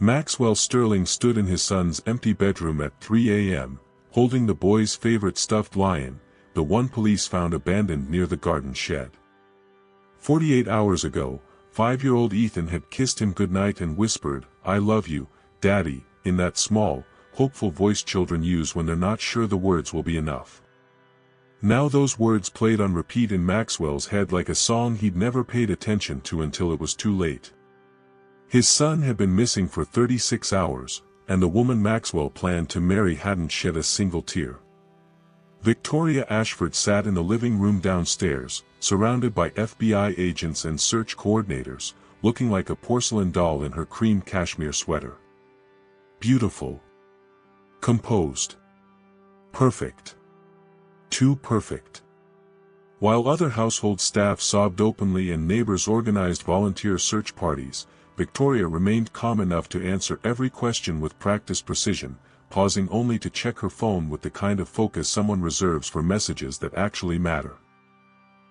Maxwell Sterling stood in his son's empty bedroom at 3 a.m., holding the boy's favorite stuffed lion, the one police found abandoned near the garden shed. 48 hours ago, 5-year-old Ethan had kissed him goodnight and whispered, "I love you, Daddy," in that small, hopeful voice children use when they're not sure the words will be enough. Now those words played on repeat in Maxwell's head like a song he'd never paid attention to until it was too late. His son had been missing for 36 hours, and the woman Maxwell planned to marry hadn't shed a single tear. Victoria Ashford sat in the living room downstairs, surrounded by FBI agents and search coordinators, looking like a porcelain doll in her cream cashmere sweater. Beautiful. Composed. Perfect. Too perfect. While other household staff sobbed openly and neighbors organized volunteer search parties, Victoria remained calm enough to answer every question with practiced precision, pausing only to check her phone with the kind of focus someone reserves for messages that actually matter.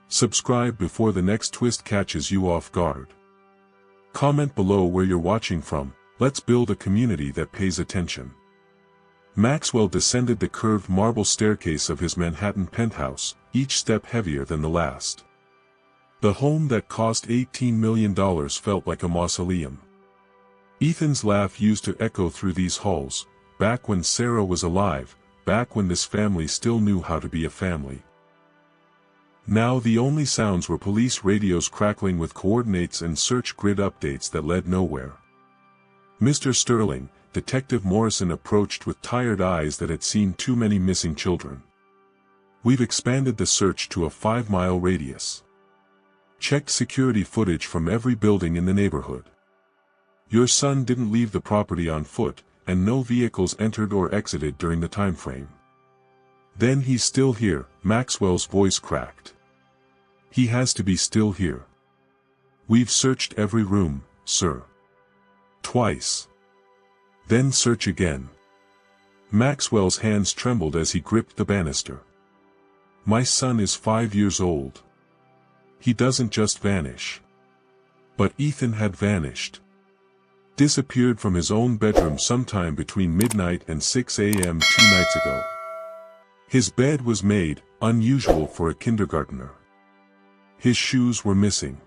Subscribe before the next twist catches you off guard. Comment below where you're watching from. Let's build a community that pays attention. Maxwell descended the curved marble staircase of his Manhattan penthouse, each step heavier than the last. The home that cost $18 million felt like a mausoleum. Ethan's laugh used to echo through these halls, back when Sarah was alive, back when this family still knew how to be a family. Now the only sounds were police radios crackling with coordinates and search grid updates that led nowhere. "Mr. Sterling," Detective Morrison approached with tired eyes that had seen too many missing children. "We've expanded the search to a 5-mile radius. Checked security footage from every building in the neighborhood. Your son didn't leave the property on foot, and no vehicles entered or exited during the time frame." "Then he's still here," Maxwell's voice cracked. "He has to be still here. We've searched every room, sir. Twice. Then search again." Maxwell's hands trembled as he gripped the banister. "My son is 5 years old. He doesn't just vanish." But Ethan had vanished. Disappeared from his own bedroom sometime between midnight and 6 a.m. 2 nights ago. His bed was made, unusual for a kindergartner. His shoes were missing.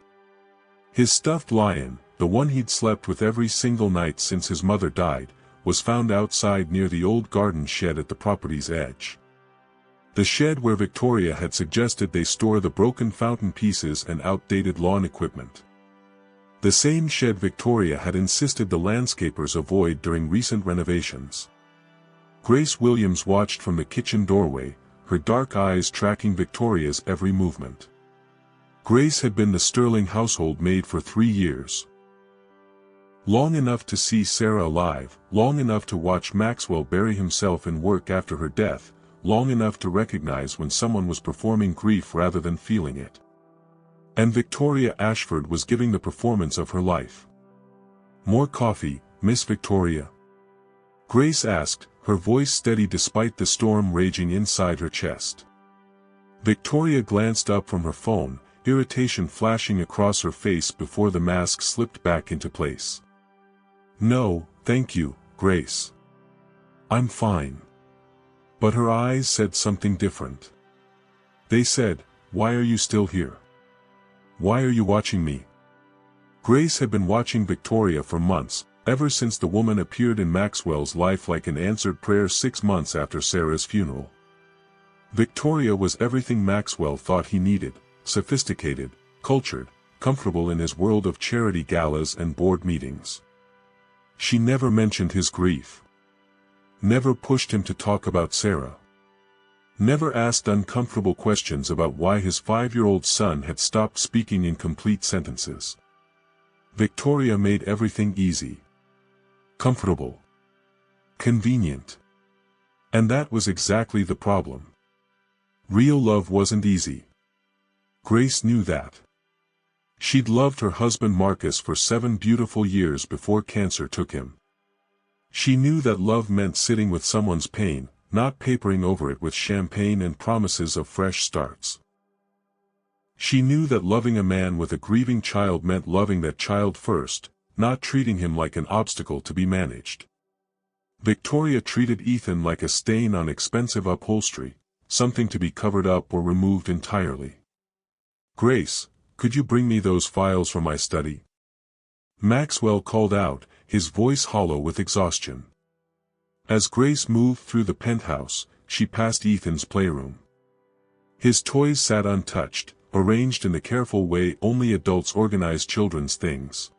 His stuffed lion, the one he'd slept with every single night since his mother died, was found outside near the old garden shed at the property's edge. The shed where Victoria had suggested they store the broken fountain pieces and outdated lawn equipment. The same shed Victoria had insisted the landscapers avoid during recent renovations. Grace Williams watched from the kitchen doorway, her dark eyes tracking Victoria's every movement. Grace had been the Sterling household maid for 3 years. Long enough to see Sarah alive, long enough to watch Maxwell bury himself in work after her death, long enough to recognize when someone was performing grief rather than feeling it. And Victoria Ashford was giving the performance of her life. "More coffee, Miss Victoria?" Grace asked, her voice steady despite the storm raging inside her chest. Victoria glanced up from her phone, irritation flashing across her face before the mask slipped back into place. "No, thank you, Grace. I'm fine." But her eyes said something different. They said, "Why are you still here? Why are you watching me?" Grace had been watching Victoria for months, ever since the woman appeared in Maxwell's life like an answered prayer 6 months after Sarah's funeral. Victoria was everything Maxwell thought he needed: sophisticated, cultured, comfortable in his world of charity galas and board meetings. She never mentioned his grief. Never pushed him to talk about Sarah. Never asked uncomfortable questions about why his 5-year-old son had stopped speaking in complete sentences. Victoria made everything easy. Comfortable. Convenient. And that was exactly the problem. Real love wasn't easy. Grace knew that. She'd loved her husband Marcus for 7 beautiful years before cancer took him. She knew that love meant sitting with someone's pain, not papering over it with champagne and promises of fresh starts. She knew that loving a man with a grieving child meant loving that child first, not treating him like an obstacle to be managed. Victoria treated Ethan like a stain on expensive upholstery, something to be covered up or removed entirely. "Grace, could you bring me those files from my study?" Maxwell called out, his voice hollow with exhaustion. As Grace moved through the penthouse, she passed Ethan's playroom. His toys sat untouched, arranged in the careful way only adults organize children's things.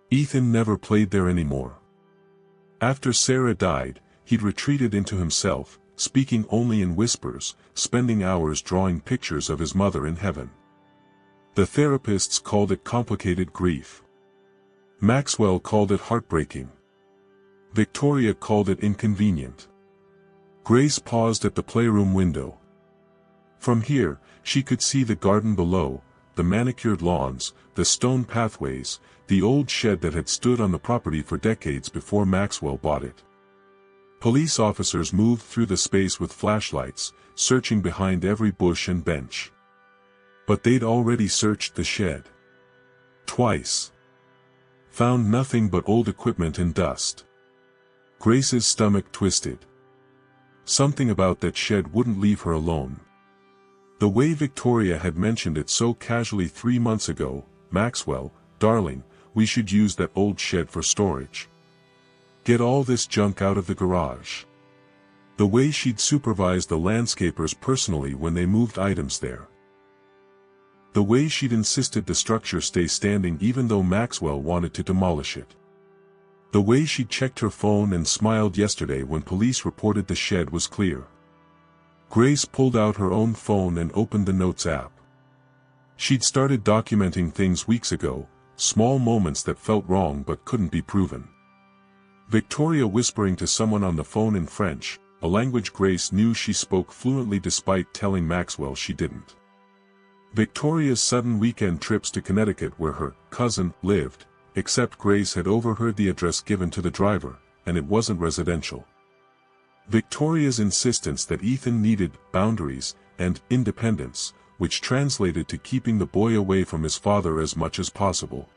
Ethan never played there anymore. After Sarah died, he'd retreated into himself, speaking only in whispers, spending hours drawing pictures of his mother in heaven. The therapists called it complicated grief. Maxwell called it heartbreaking. Victoria called it inconvenient. Grace paused at the playroom window. From here, she could see the garden below, the manicured lawns, the stone pathways, the old shed that had stood on the property for decades before Maxwell bought it. Police officers moved through the space with flashlights, searching behind every bush and bench. But they'd already searched the shed. Twice. Found nothing but old equipment and dust. Grace's stomach twisted. Something about that shed wouldn't leave her alone. The way Victoria had mentioned it so casually 3 months ago, "Maxwell, darling, we should use that old shed for storage. Get all this junk out of the garage." The way she'd supervised the landscapers personally when they moved items there. The way she'd insisted the structure stay standing even though Maxwell wanted to demolish it. The way she'd checked her phone and smiled yesterday when police reported the shed was clear. Grace pulled out her own phone and opened the Notes app. She'd started documenting things weeks ago, small moments that felt wrong but couldn't be proven. Victoria whispering to someone on the phone in French, a language Grace knew she spoke fluently despite telling Maxwell she didn't. Victoria's sudden weekend trips to Connecticut where her cousin lived, except Grace had overheard the address given to the driver, and it wasn't residential. Victoria's insistence that Ethan needed boundaries and independence, which translated to keeping the boy away from his father as much as possible.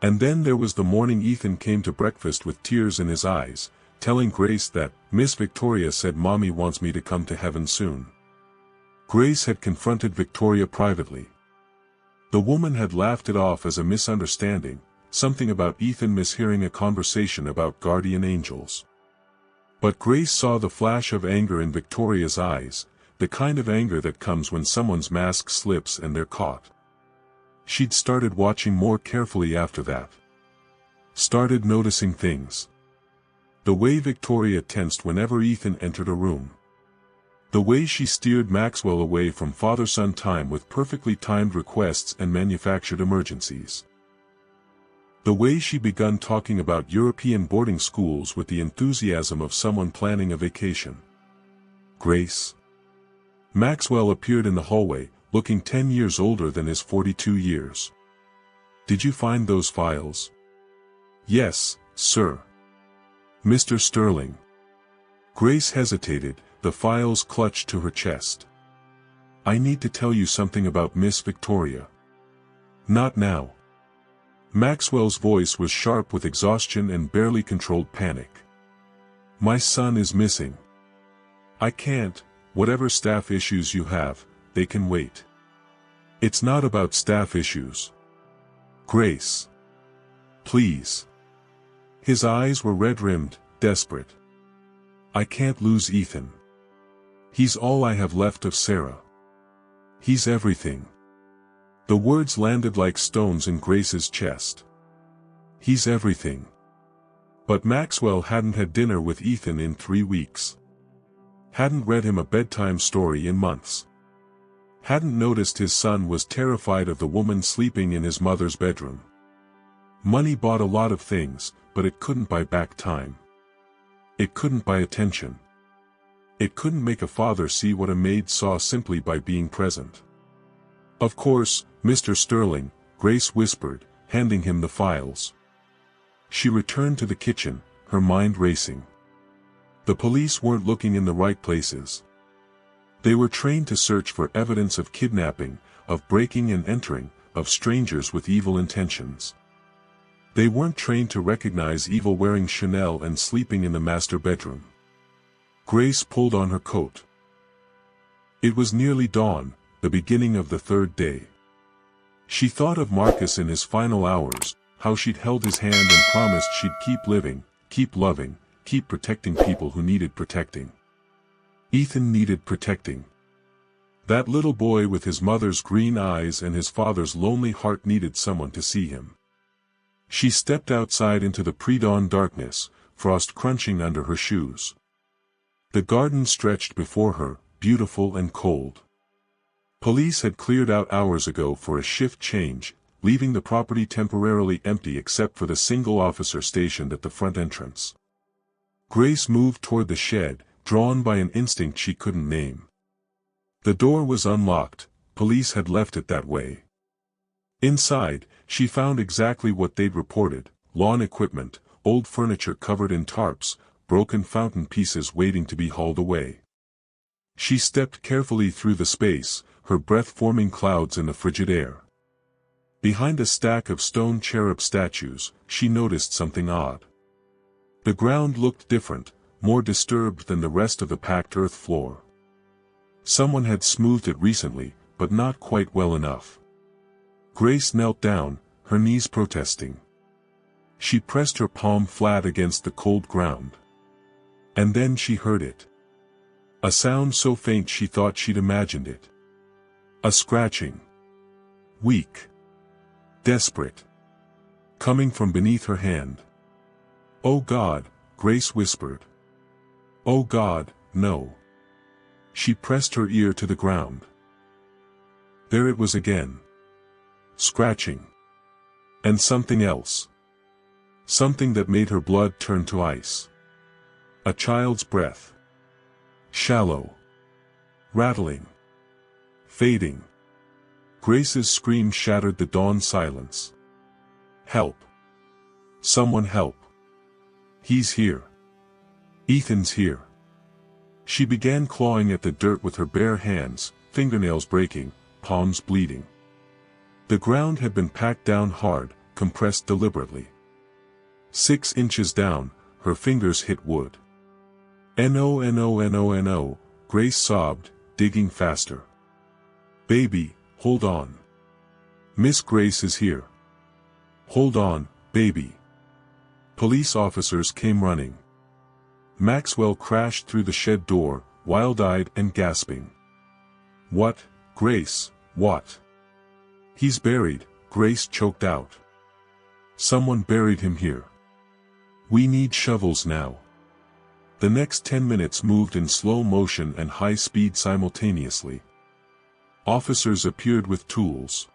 And then there was the morning Ethan came to breakfast with tears in his eyes, telling Grace that Miss Victoria said Mommy wants me to come to heaven soon. Grace had confronted Victoria privately. The woman had laughed it off as a misunderstanding, something about Ethan mishearing a conversation about guardian angels. But Grace saw the flash of anger in Victoria's eyes, the kind of anger that comes when someone's mask slips and they're caught. She'd started watching more carefully after that. Started noticing things. The way Victoria tensed whenever Ethan entered a room. The way she steered Maxwell away from father-son time with perfectly timed requests and manufactured emergencies. The way she begun talking about European boarding schools with the enthusiasm of someone planning a vacation. Grace. Maxwell appeared in the hallway, looking 10 years older than his 42 years. "Did you find those files?" "Yes, sir. Mr. Sterling." Grace hesitated, the files clutched to her chest. "I need to tell you something about Miss Victoria." "Not now." Maxwell's voice was sharp with exhaustion and barely controlled panic. "My son is missing. I can't, whatever staff issues you have, they can wait." "It's not about staff issues. Grace. Please." His eyes were red-rimmed, desperate. "I can't lose Ethan. He's all I have left of Sarah. He's everything." The words landed like stones in Grace's chest. He's everything. But Maxwell hadn't had dinner with Ethan in 3 weeks. Hadn't read him a bedtime story in months. Hadn't noticed his son was terrified of the woman sleeping in his mother's bedroom. Money bought a lot of things, but it couldn't buy back time. It couldn't buy attention. It couldn't make a father see what a maid saw simply by being present. "Of course, Mr. Sterling," Grace whispered, handing him the files. She returned to the kitchen, her mind racing. The police weren't looking in the right places. They were trained to search for evidence of kidnapping, of breaking and entering, of strangers with evil intentions. They weren't trained to recognize evil wearing Chanel and sleeping in the master bedroom. Grace pulled on her coat. It was nearly dawn, the beginning of the third day. She thought of Marcus in his final hours, how she'd held his hand and promised she'd keep living, keep loving, keep protecting people who needed protecting. Ethan needed protecting. That little boy with his mother's green eyes and his father's lonely heart needed someone to see him. She stepped outside into the pre-dawn darkness, frost crunching under her shoes. The garden stretched before her, beautiful and cold. Police had cleared out hours ago for a shift change, leaving the property temporarily empty except for the single officer stationed at the front entrance. Grace moved toward the shed, drawn by an instinct she couldn't name. The door was unlocked, police had left it that way. Inside, she found exactly what they'd reported: lawn equipment, old furniture covered in tarps, broken fountain pieces waiting to be hauled away. She stepped carefully through the space, her breath forming clouds in the frigid air. Behind a stack of stone cherub statues, she noticed something odd. The ground looked different, more disturbed than the rest of the packed earth floor. Someone had smoothed it recently, but not quite well enough. Grace knelt down, her knees protesting. She pressed her palm flat against the cold ground. And then she heard it. A sound so faint she thought she'd imagined it. A scratching. Weak. Desperate. Coming from beneath her hand. "Oh God," Grace whispered. "Oh God, no." She pressed her ear to the ground. There it was again. Scratching. And something else. Something that made her blood turn to ice. A child's breath. Shallow. Rattling. Fading. Grace's scream shattered the dawn silence. "Help. Someone help. He's here. Ethan's here." She began clawing at the dirt with her bare hands, fingernails breaking, palms bleeding. The ground had been packed down hard, compressed deliberately. 6 inches down, her fingers hit wood. "No, no, no, no," Grace sobbed, digging faster. "Baby, hold on. Miss Grace is here. Hold on, baby." Police officers came running. Maxwell crashed through the shed door, wild-eyed and gasping. "What, Grace, what?" "He's buried," Grace choked out. "Someone buried him here. We need shovels now." The next 10 minutes moved in slow motion and high speed simultaneously. Officers appeared with tools.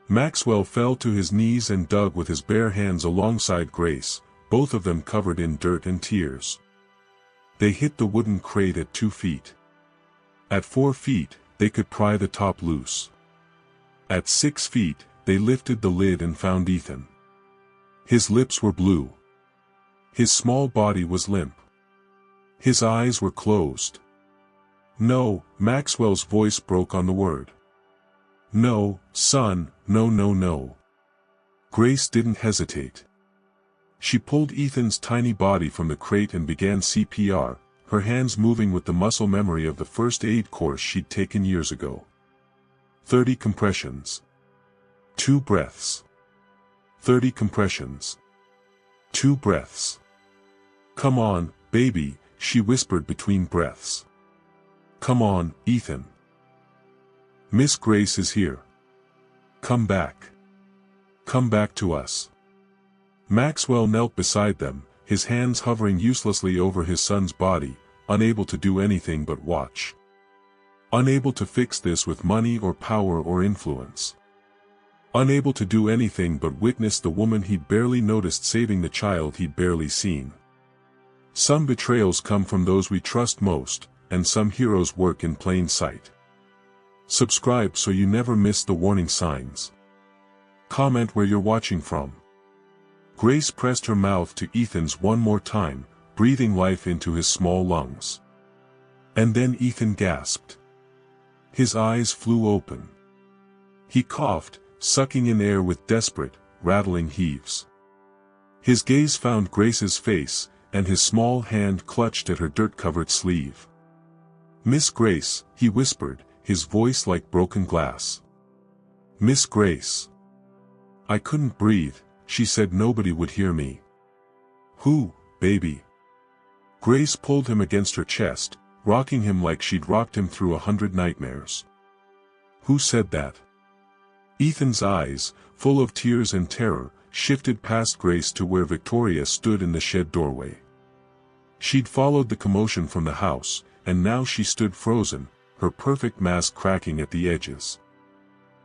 Maxwell fell to his knees and dug with his bare hands alongside Grace, both of them covered in dirt and tears. They hit the wooden crate at 2 feet. At 4 feet, they could pry the top loose. At 6 feet, they lifted the lid and found Ethan. His lips were blue. His small body was limp. His eyes were closed. "No," Maxwell's voice broke on the word. "No, son, no, no, no." Grace didn't hesitate. She pulled Ethan's tiny body from the crate and began CPR, her hands moving with the muscle memory of the first aid course she'd taken years ago. 30 compressions. 2 breaths. 30 compressions. 2 breaths. "Come on, baby," she whispered between breaths. "Come on, Ethan. Miss Grace is here. Come back. Come back to us." Maxwell knelt beside them, his hands hovering uselessly over his son's body, unable to do anything but watch. Unable to fix this with money or power or influence. Unable to do anything but witness the woman he'd barely noticed saving the child he'd barely seen. Some betrayals come from those we trust most, and some heroes work in plain sight. Subscribe so you never miss the warning signs. Comment where you're watching from. Grace pressed her mouth to Ethan's one more time, breathing life into his small lungs. And then Ethan gasped. His eyes flew open. He coughed, sucking in air with desperate, rattling heaves. His gaze found Grace's face, and his small hand clutched at her dirt-covered sleeve. "Miss Grace," he whispered, his voice like broken glass. "Miss Grace." "I couldn't breathe," she said. "Nobody would hear me." "Who, baby?" Grace pulled him against her chest, rocking him like she'd rocked him through 100 nightmares. "Who said that?" Ethan's eyes, full of tears and terror, shifted past Grace to where Victoria stood in the shed doorway. She'd followed the commotion from the house, and now she stood frozen, her perfect mask cracking at the edges.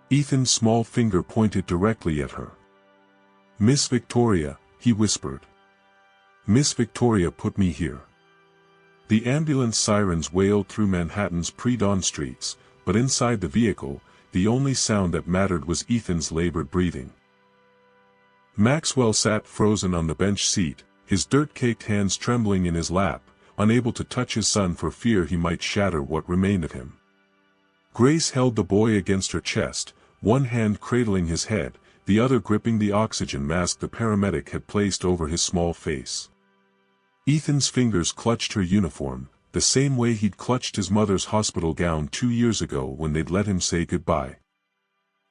Ethan's small finger pointed directly at her. "Miss Victoria," he whispered. "Miss Victoria put me here." The ambulance sirens wailed through Manhattan's pre-dawn streets, but inside the vehicle, the only sound that mattered was Ethan's labored breathing. Maxwell sat frozen on the bench seat, his dirt-caked hands trembling in his lap, unable to touch his son for fear he might shatter what remained of him. Grace held the boy against her chest, one hand cradling his head, the other gripping the oxygen mask the paramedic had placed over his small face. Ethan's fingers clutched her uniform, the same way he'd clutched his mother's hospital gown 2 years ago when they'd let him say goodbye.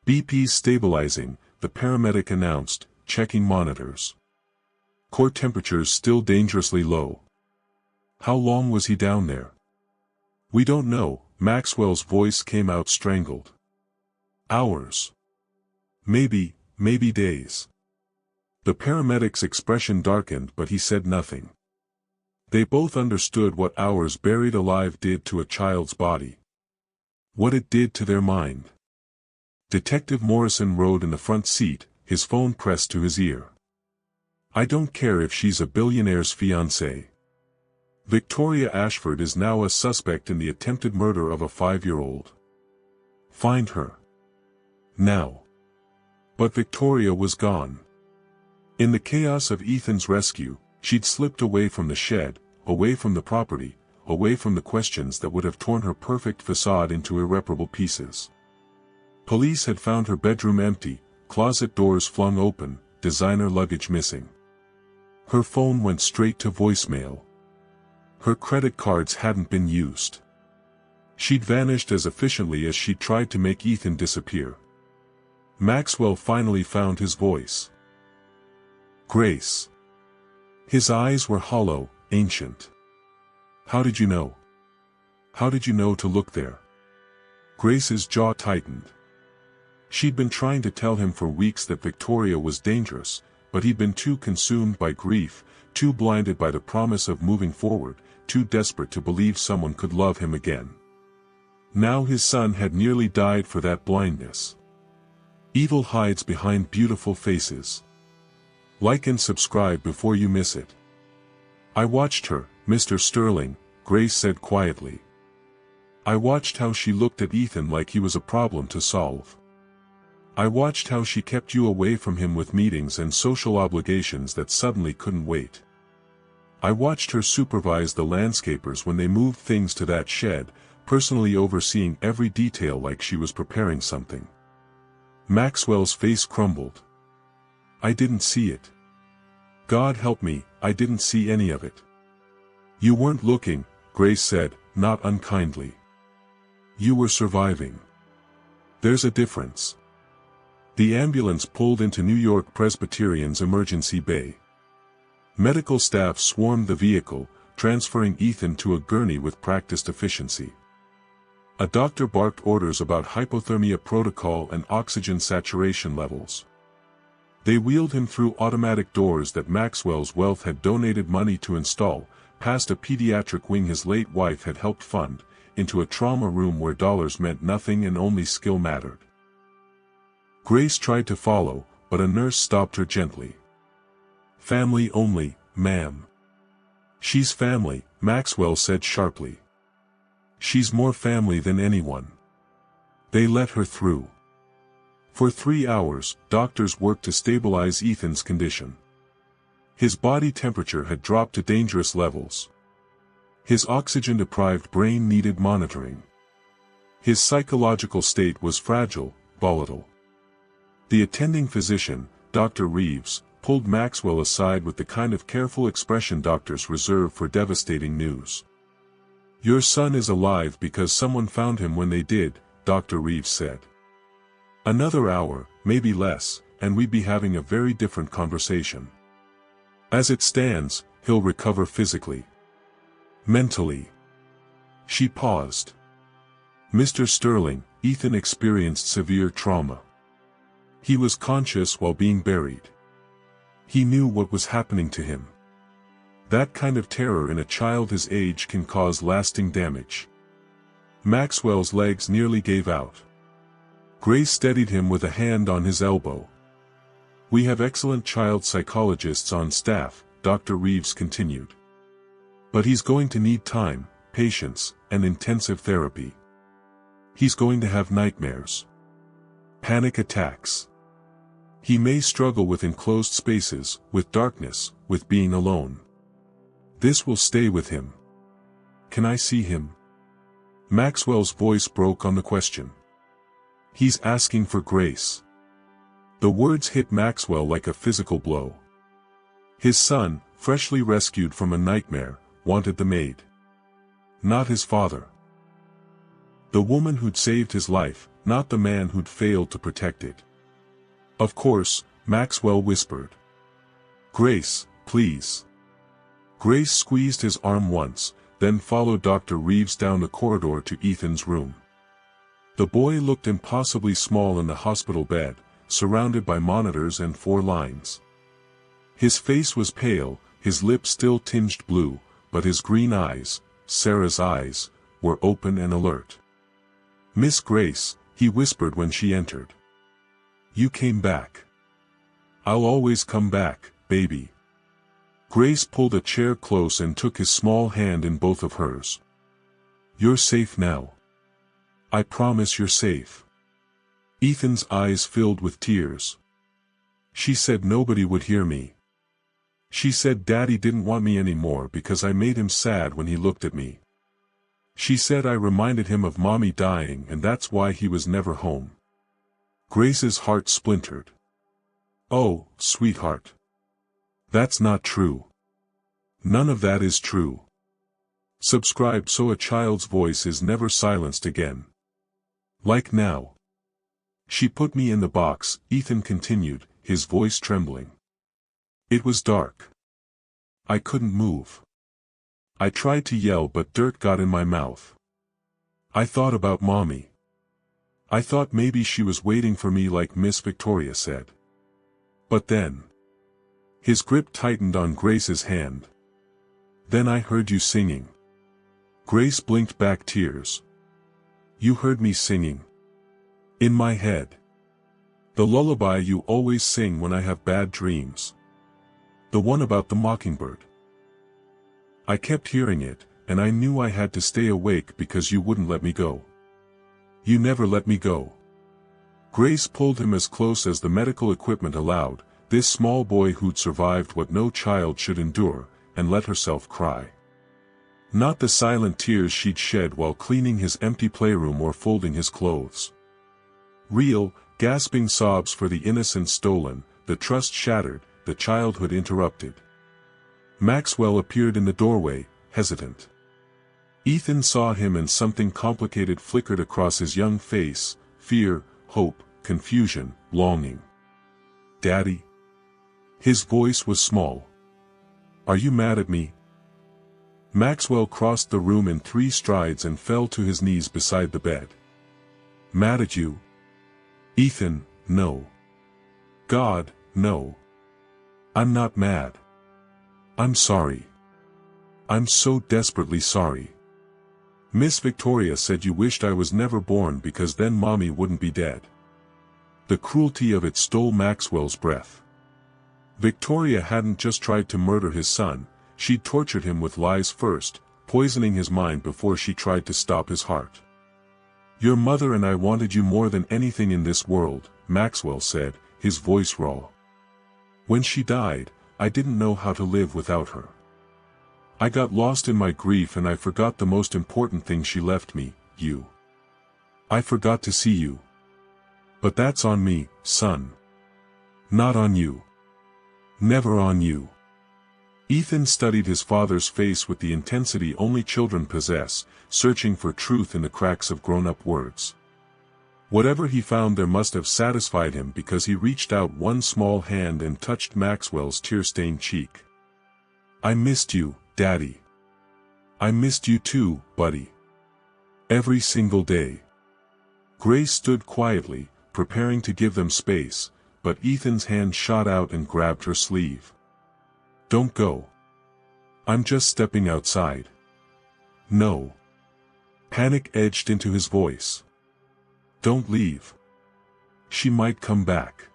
"BP's stabilizing," the paramedic announced, checking monitors. "Core temperature's still dangerously low." "How long was he down there?" "We don't know," Maxwell's voice came out strangled. "Hours. Maybe days." The paramedic's expression darkened, but he said nothing. They both understood what hours buried alive did to a child's body. What it did to their mind. Detective Morrison rode in the front seat, his phone pressed to his ear. "I don't care if she's a billionaire's fiancée. Victoria Ashford is now a suspect in the attempted murder of a 5-year-old. Find her. Now." But Victoria was gone. In the chaos of Ethan's rescue, she'd slipped away from the shed, away from the property, away from the questions that would have torn her perfect facade into irreparable pieces. Police had found her bedroom empty, closet doors flung open, designer luggage missing. Her phone went straight to voicemail. Her credit cards hadn't been used. She'd vanished as efficiently as she'd tried to make Ethan disappear. Maxwell finally found his voice. "Grace." His eyes were hollow, ancient. "How did you know? How did you know to look there?" Grace's jaw tightened. She'd been trying to tell him for weeks that Victoria was dangerous, but he'd been too consumed by grief, too blinded by the promise of moving forward, too desperate to believe someone could love him again. Now his son had nearly died for that blindness. Evil hides behind beautiful faces. Like and subscribe before you miss it. "I watched her, Mr. Sterling," Grace said quietly. "I watched how she looked at Ethan like he was a problem to solve. I watched how she kept you away from him with meetings and social obligations that suddenly couldn't wait. I watched her supervise the landscapers when they moved things to that shed, personally overseeing every detail like she was preparing something." Maxwell's face crumbled. "I didn't see it. God help me, I didn't see any of it." "You weren't looking," Grace said, not unkindly. "You were surviving. There's a difference." The ambulance pulled into New York Presbyterian's emergency bay. Medical staff swarmed the vehicle, transferring Ethan to a gurney with practiced efficiency. A doctor barked orders about hypothermia protocol and oxygen saturation levels. They wheeled him through automatic doors that Maxwell's wealth had donated money to install, past a pediatric wing his late wife had helped fund, into a trauma room where dollars meant nothing and only skill mattered. Grace tried to follow, but a nurse stopped her gently. "Family only, ma'am." "She's family," Maxwell said sharply. "She's more family than anyone." They let her through. For 3 hours, doctors worked to stabilize Ethan's condition. His body temperature had dropped to dangerous levels. His oxygen-deprived brain needed monitoring. His psychological state was fragile, volatile. The attending physician, Dr. Reeves, pulled Maxwell aside with the kind of careful expression doctors reserve for devastating news. "Your son is alive because someone found him when they did," Dr. Reeves said. "Another hour, maybe less, and we'd be having a very different conversation. As it stands, he'll recover physically. Mentally." She paused. "Mr. Sterling, Ethan experienced severe trauma. He was conscious while being buried. He knew what was happening to him. That kind of terror in a child his age can cause lasting damage." Maxwell's legs nearly gave out. Grace steadied him with a hand on his elbow. "We have excellent child psychologists on staff," Dr. Reeves continued. "But he's going to need time, patience, and intensive therapy. He's going to have nightmares. Panic attacks. He may struggle with enclosed spaces, with darkness, with being alone. This will stay with him. Can I see him?" Maxwell's voice broke on the question. "He's asking for Grace." The words hit Maxwell like a physical blow. His son, freshly rescued from a nightmare, wanted the maid. Not his father. The woman who'd saved his life, not the man who'd failed to protect it. "Of course," Maxwell whispered. "Grace, please." Grace squeezed his arm once, then followed Dr. Reeves down the corridor to Ethan's room. The boy looked impossibly small in the hospital bed, surrounded by monitors and 4 lines. His face was pale, his lips still tinged blue, but his green eyes, Sarah's eyes, were open and alert. "Miss Grace," he whispered when she entered. "You came back. I'll always come back, baby." Grace pulled a chair close and took his small hand in both of hers. "You're safe now. I promise you're safe." Ethan's eyes filled with tears. "She said nobody would hear me. She said Daddy didn't want me anymore because I made him sad when he looked at me. She said I reminded him of Mommy dying and that's why he was never home." Grace's heart splintered. "Oh, sweetheart. That's not true. None of that is true. Subscribe so a child's voice is never silenced again. Like now." "She put me in the box," Ethan continued, his voice trembling. "It was dark. I couldn't move. I tried to yell but dirt got in my mouth. I thought about Mommy. I thought maybe she was waiting for me like Miss Victoria said. But then..." His grip tightened on Grace's hand. "Then I heard you singing." Grace blinked back tears. "You heard me singing. In my head. The lullaby you always sing when I have bad dreams. The one about the mockingbird. I kept hearing it, and I knew I had to stay awake because you wouldn't let me go. You never let me go." Grace pulled him as close as the medical equipment allowed, this small boy who'd survived what no child should endure, and let herself cry. Not the silent tears she'd shed while cleaning his empty playroom or folding his clothes. Real, gasping sobs for the innocence stolen, the trust shattered, the childhood interrupted. Maxwell appeared in the doorway, hesitant. Ethan saw him and something complicated flickered across his young face: fear, hope, confusion, longing. "Daddy?" His voice was small. "Are you mad at me?" Maxwell crossed the room in 3 strides and fell to his knees beside the bed. "Mad at you? Ethan, no. God, no. I'm not mad. I'm sorry. I'm so desperately sorry. Miss Victoria said you wished I was never born because then Mommy wouldn't be dead." The cruelty of it stole Maxwell's breath. Victoria hadn't just tried to murder his son, she'd tortured him with lies first, poisoning his mind before she tried to stop his heart. "Your mother and I wanted you more than anything in this world," Maxwell said, his voice raw. "When she died, I didn't know how to live without her. I got lost in my grief and I forgot the most important thing she left me, you. I forgot to see you. But that's on me, son. Not on you." Never on you. Ethan studied his father's face with the intensity only children possess, searching for truth in the cracks of grown-up words. Whatever he found there must have satisfied him because he reached out one small hand and touched Maxwell's tear-stained cheek. "I missed you, Daddy. I missed you too, buddy. Every single day." Grace stood quietly, preparing to give them space, but Ethan's hand shot out and grabbed her sleeve. "Don't go. I'm just stepping outside." "No." Panic edged into his voice. "Don't leave. She might come back."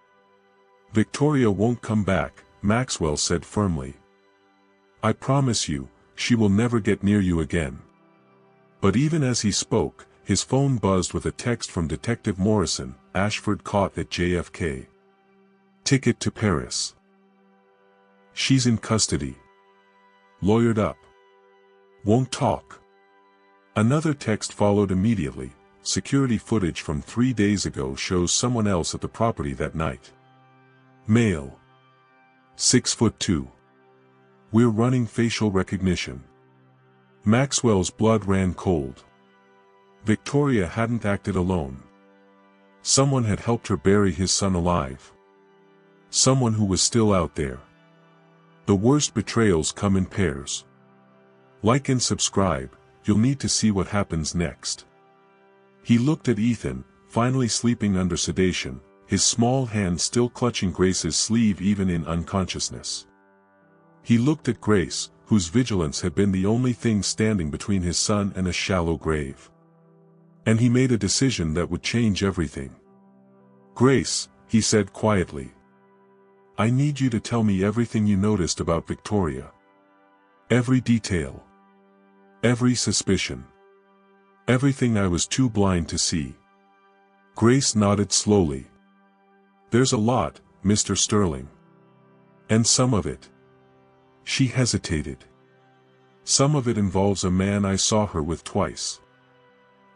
"Victoria won't come back," Maxwell said firmly. "I promise you, she will never get near you again." But even as he spoke, his phone buzzed with a text from Detective Morrison, Ashford caught at JFK. "Ticket to Paris. She's in custody. Lawyered up. Won't talk." Another text followed immediately. Security footage from 3 days ago shows someone else at the property that night. Male. 6'2". We're running facial recognition. Maxwell's blood ran cold. Victoria hadn't acted alone. Someone had helped her bury his son alive. Someone who was still out there. The worst betrayals come in pairs. Like and subscribe, you'll need to see what happens next. He looked at Ethan, finally sleeping under sedation, his small hand still clutching Grace's sleeve even in unconsciousness. He looked at Grace, whose vigilance had been the only thing standing between his son and a shallow grave. And he made a decision that would change everything. "Grace," he said quietly. "I need you to tell me everything you noticed about Victoria. Every detail. Every suspicion. Everything I was too blind to see." Grace nodded slowly. "There's a lot, Mr. Sterling. And some of it." She hesitated. "Some of it involves a man I saw her with twice.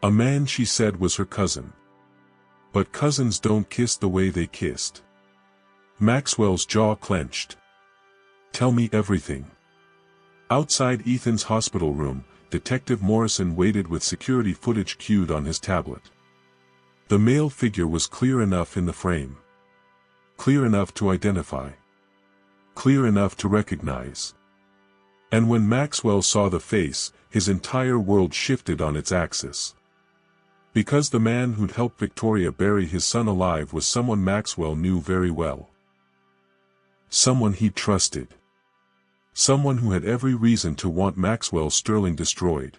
A man she said was her cousin. But cousins don't kiss the way they kissed." Maxwell's jaw clenched. "Tell me everything." Outside Ethan's hospital room, Detective Morrison waited with security footage queued on his tablet. The male figure was clear enough in the frame. Clear enough to identify. Clear enough to recognize. And when Maxwell saw the face, his entire world shifted on its axis. Because the man who'd helped Victoria bury his son alive was someone Maxwell knew very well. Someone he trusted. Someone who had every reason to want Maxwell Sterling destroyed.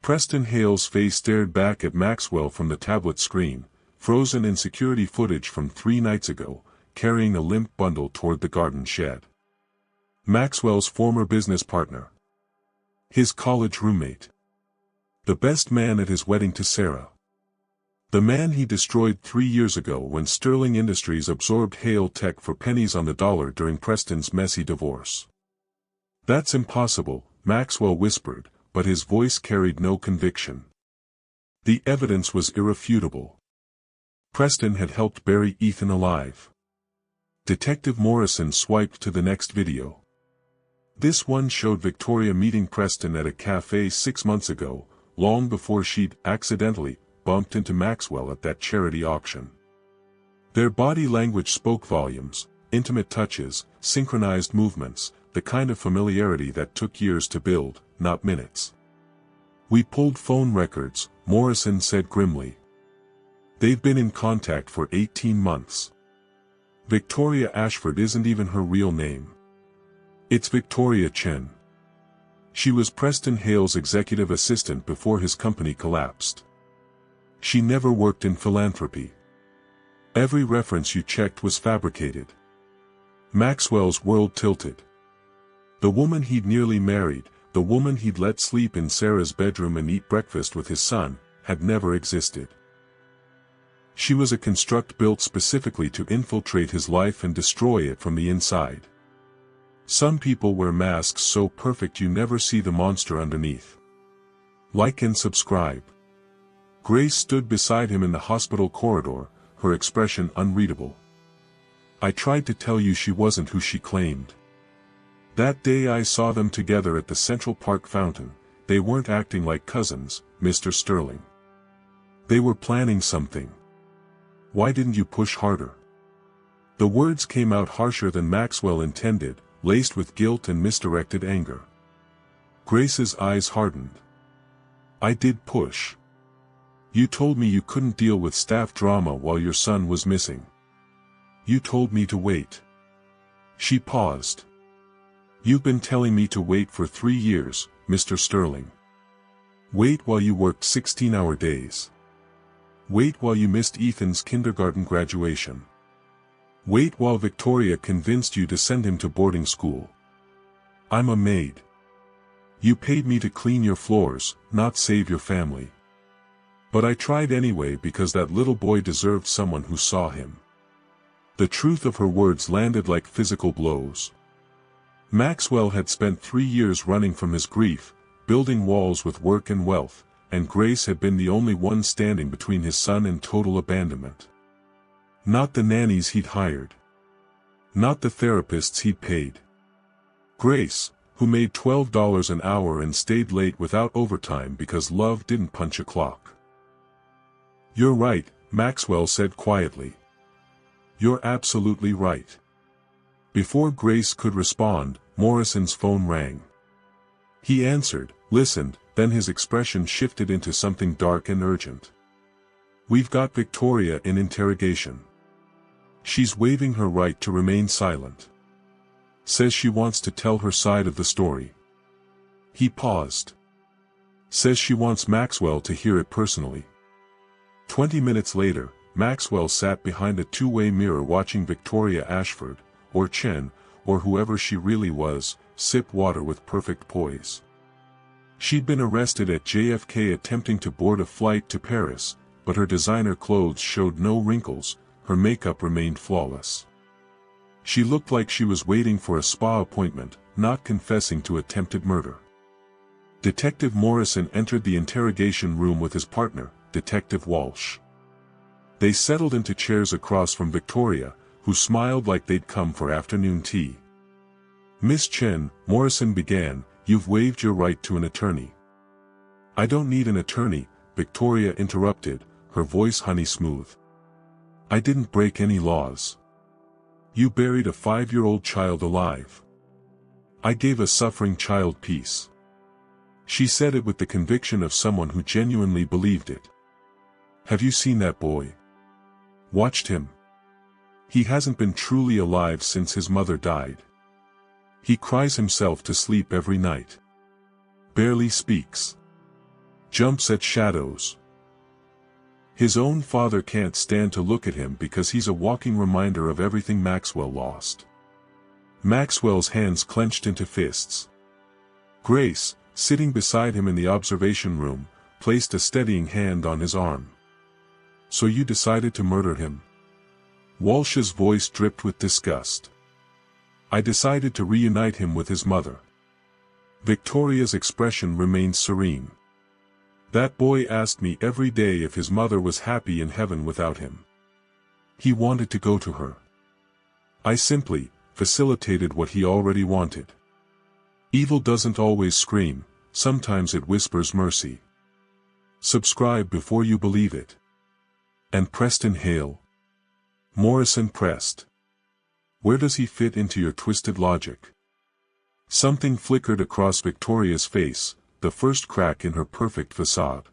Preston Hale's face stared back at Maxwell from the tablet screen, frozen in security footage from 3 nights ago, carrying a limp bundle toward the garden shed. Maxwell's former business partner. His college roommate. The best man at his wedding to Sarah. The man he destroyed 3 years ago when Sterling Industries absorbed Hale Tech for pennies on the dollar during Preston's messy divorce. "That's impossible," Maxwell whispered, but his voice carried no conviction. The evidence was irrefutable. Preston had helped bury Ethan alive. Detective Morrison swiped to the next video. This one showed Victoria meeting Preston at a cafe 6 months ago, long before she'd accidentally bumped into Maxwell at that charity auction. Their body language spoke volumes, intimate touches, synchronized movements, the kind of familiarity that took years to build, not minutes. "We pulled phone records," Morrison said grimly. "They've been in contact for 18 months. Victoria Ashford isn't even her real name. It's Victoria Chen. She was Preston Hale's executive assistant before his company collapsed. She never worked in philanthropy. Every reference you checked was fabricated." Maxwell's world tilted. The woman he'd nearly married, the woman he'd let sleep in Sarah's bedroom and eat breakfast with his son, had never existed. She was a construct built specifically to infiltrate his life and destroy it from the inside. Some people wear masks so perfect you never see the monster underneath. Like and subscribe. Grace stood beside him in the hospital corridor, her expression unreadable. I tried to tell you she wasn't who she claimed. That day I saw them together at the Central Park fountain. They weren't acting like cousins, Mr. Sterling. They were planning something. Why didn't you push harder?" The words came out harsher than Maxwell intended, laced with guilt and misdirected anger. Grace's eyes hardened. "I did push. You told me you couldn't deal with staff drama while your son was missing. You told me to wait." She paused. "You've been telling me to wait for 3 years, Mr. Sterling. Wait while you worked 16-hour days. Wait while you missed Ethan's kindergarten graduation. Wait while Victoria convinced you to send him to boarding school. I'm a maid. You paid me to clean your floors, not save your family. But I tried anyway because that little boy deserved someone who saw him." The truth of her words landed like physical blows. Maxwell had spent 3 years running from his grief, building walls with work and wealth, and Grace had been the only one standing between his son and total abandonment. Not the nannies he'd hired. Not the therapists he'd paid. Grace, who made $12 an hour and stayed late without overtime because love didn't punch a clock. "You're right," Maxwell said quietly. "You're absolutely right." Before Grace could respond, Morrison's phone rang. He answered, listened, then his expression shifted into something dark and urgent. "We've got Victoria in interrogation. She's waiving her right to remain silent. Says she wants to tell her side of the story." He paused. "Says she wants Maxwell to hear it personally." 20 minutes later, Maxwell sat behind a two-way mirror watching Victoria Ashford, or Chen, or whoever she really was, sip water with perfect poise. She'd been arrested at JFK attempting to board a flight to Paris, but her designer clothes showed no wrinkles, her makeup remained flawless. She looked like she was waiting for a spa appointment, not confessing to attempted murder. Detective Morrison entered the interrogation room with his partner, Detective Walsh. They settled into chairs across from Victoria, who smiled like they'd come for afternoon tea. "Miss Chen," Morrison began, "you've waived your right to an attorney." "I don't need an attorney," Victoria interrupted, her voice honey smooth. "I didn't break any laws. You buried a 5-year-old child alive. I gave a suffering child peace." She said it with the conviction of someone who genuinely believed it. "Have you seen that boy? Watched him? He hasn't been truly alive since his mother died. He cries himself to sleep every night. Barely speaks. Jumps at shadows. His own father can't stand to look at him because he's a walking reminder of everything Maxwell lost." Maxwell's hands clenched into fists. Grace, sitting beside him in the observation room, placed a steadying hand on his arm. "So you decided to murder him?" Walsh's voice dripped with disgust. "I decided to reunite him with his mother." Victoria's expression remained serene. "That boy asked me every day if his mother was happy in heaven without him. He wanted to go to her. I simply facilitated what he already wanted. Evil doesn't always scream, sometimes it whispers mercy. Subscribe before you believe it." "And Preston Hale?" Morrison pressed. "Where does he fit into your twisted logic?" Something flickered across Victoria's face, the first crack in her perfect facade.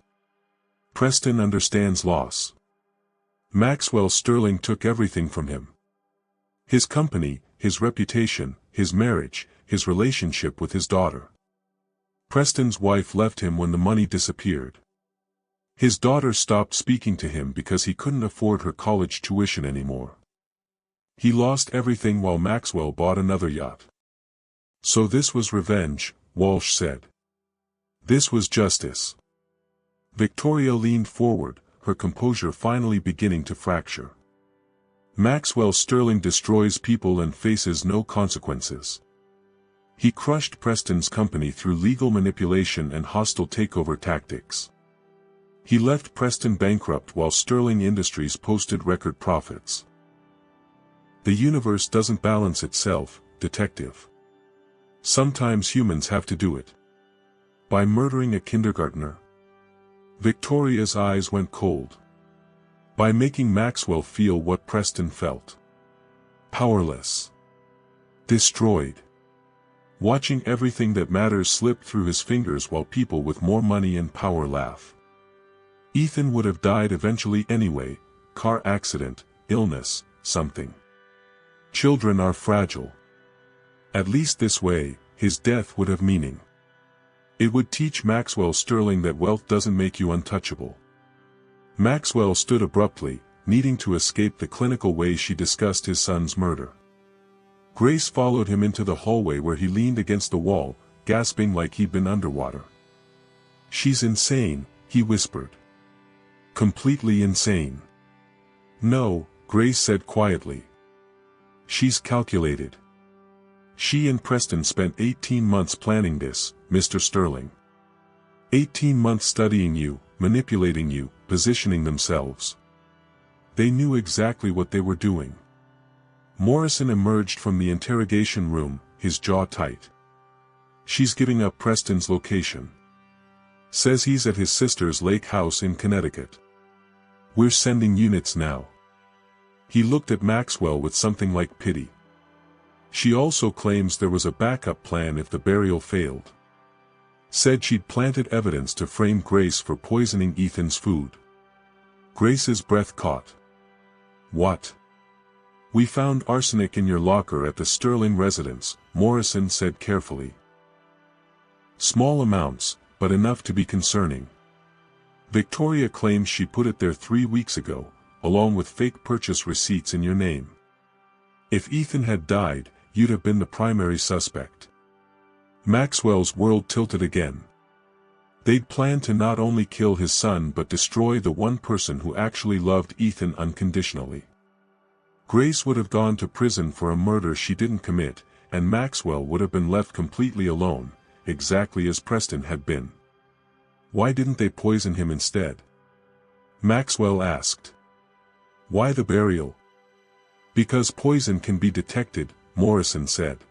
"Preston understands loss. Maxwell Sterling took everything from him. His company, his reputation, his marriage, his relationship with his daughter. Preston's wife left him when the money disappeared. His daughter stopped speaking to him because he couldn't afford her college tuition anymore. He lost everything while Maxwell bought another yacht. So this was revenge," Walsh said. "This was justice." Victoria leaned forward, her composure finally beginning to fracture. "Maxwell Sterling destroys people and faces no consequences. He crushed Preston's company through legal manipulation and hostile takeover tactics. He left Preston bankrupt while Sterling Industries posted record profits. The universe doesn't balance itself, detective. Sometimes humans have to do it. By murdering a kindergartner. Victoria's eyes went cold. By making Maxwell feel what Preston felt. Powerless. Destroyed. Watching everything that matters slip through his fingers while people with more money and power laugh. Ethan would have died eventually anyway, car accident, illness, something. Children are fragile. At least this way, his death would have meaning. It would teach Maxwell Sterling that wealth doesn't make you untouchable. Maxwell stood abruptly, needing to escape the clinical way she discussed his son's murder. Grace followed him into the hallway where he leaned against the wall, gasping like he'd been underwater. "She's insane," he whispered. "Completely insane." "No," Grace said quietly. "She's calculated. She and Preston spent 18 months planning this, Mr. Sterling. 18 months studying you, manipulating you, positioning themselves. They knew exactly what they were doing." Morrison emerged from the interrogation room, his jaw tight. "She's giving up Preston's location. Says he's at his sister's lake house in Connecticut. We're sending units now." He looked at Maxwell with something like pity. "She also claims there was a backup plan if the burial failed. Said she'd planted evidence to frame Grace for poisoning Ethan's food." Grace's breath caught. "What?" "We found arsenic in your locker at the Sterling residence," Morrison said carefully. "Small amounts, but enough to be concerning. Victoria claims she put it there 3 weeks ago, along with fake purchase receipts in your name. If Ethan had died, you'd have been the primary suspect." Maxwell's world tilted again. They'd planned to not only kill his son but destroy the one person who actually loved Ethan unconditionally. Grace would have gone to prison for a murder she didn't commit, and Maxwell would have been left completely alone, exactly as Preston had been. Why didn't they poison him instead? Maxwell asked. "Why the burial?" "Because poison can be detected," Morrison said.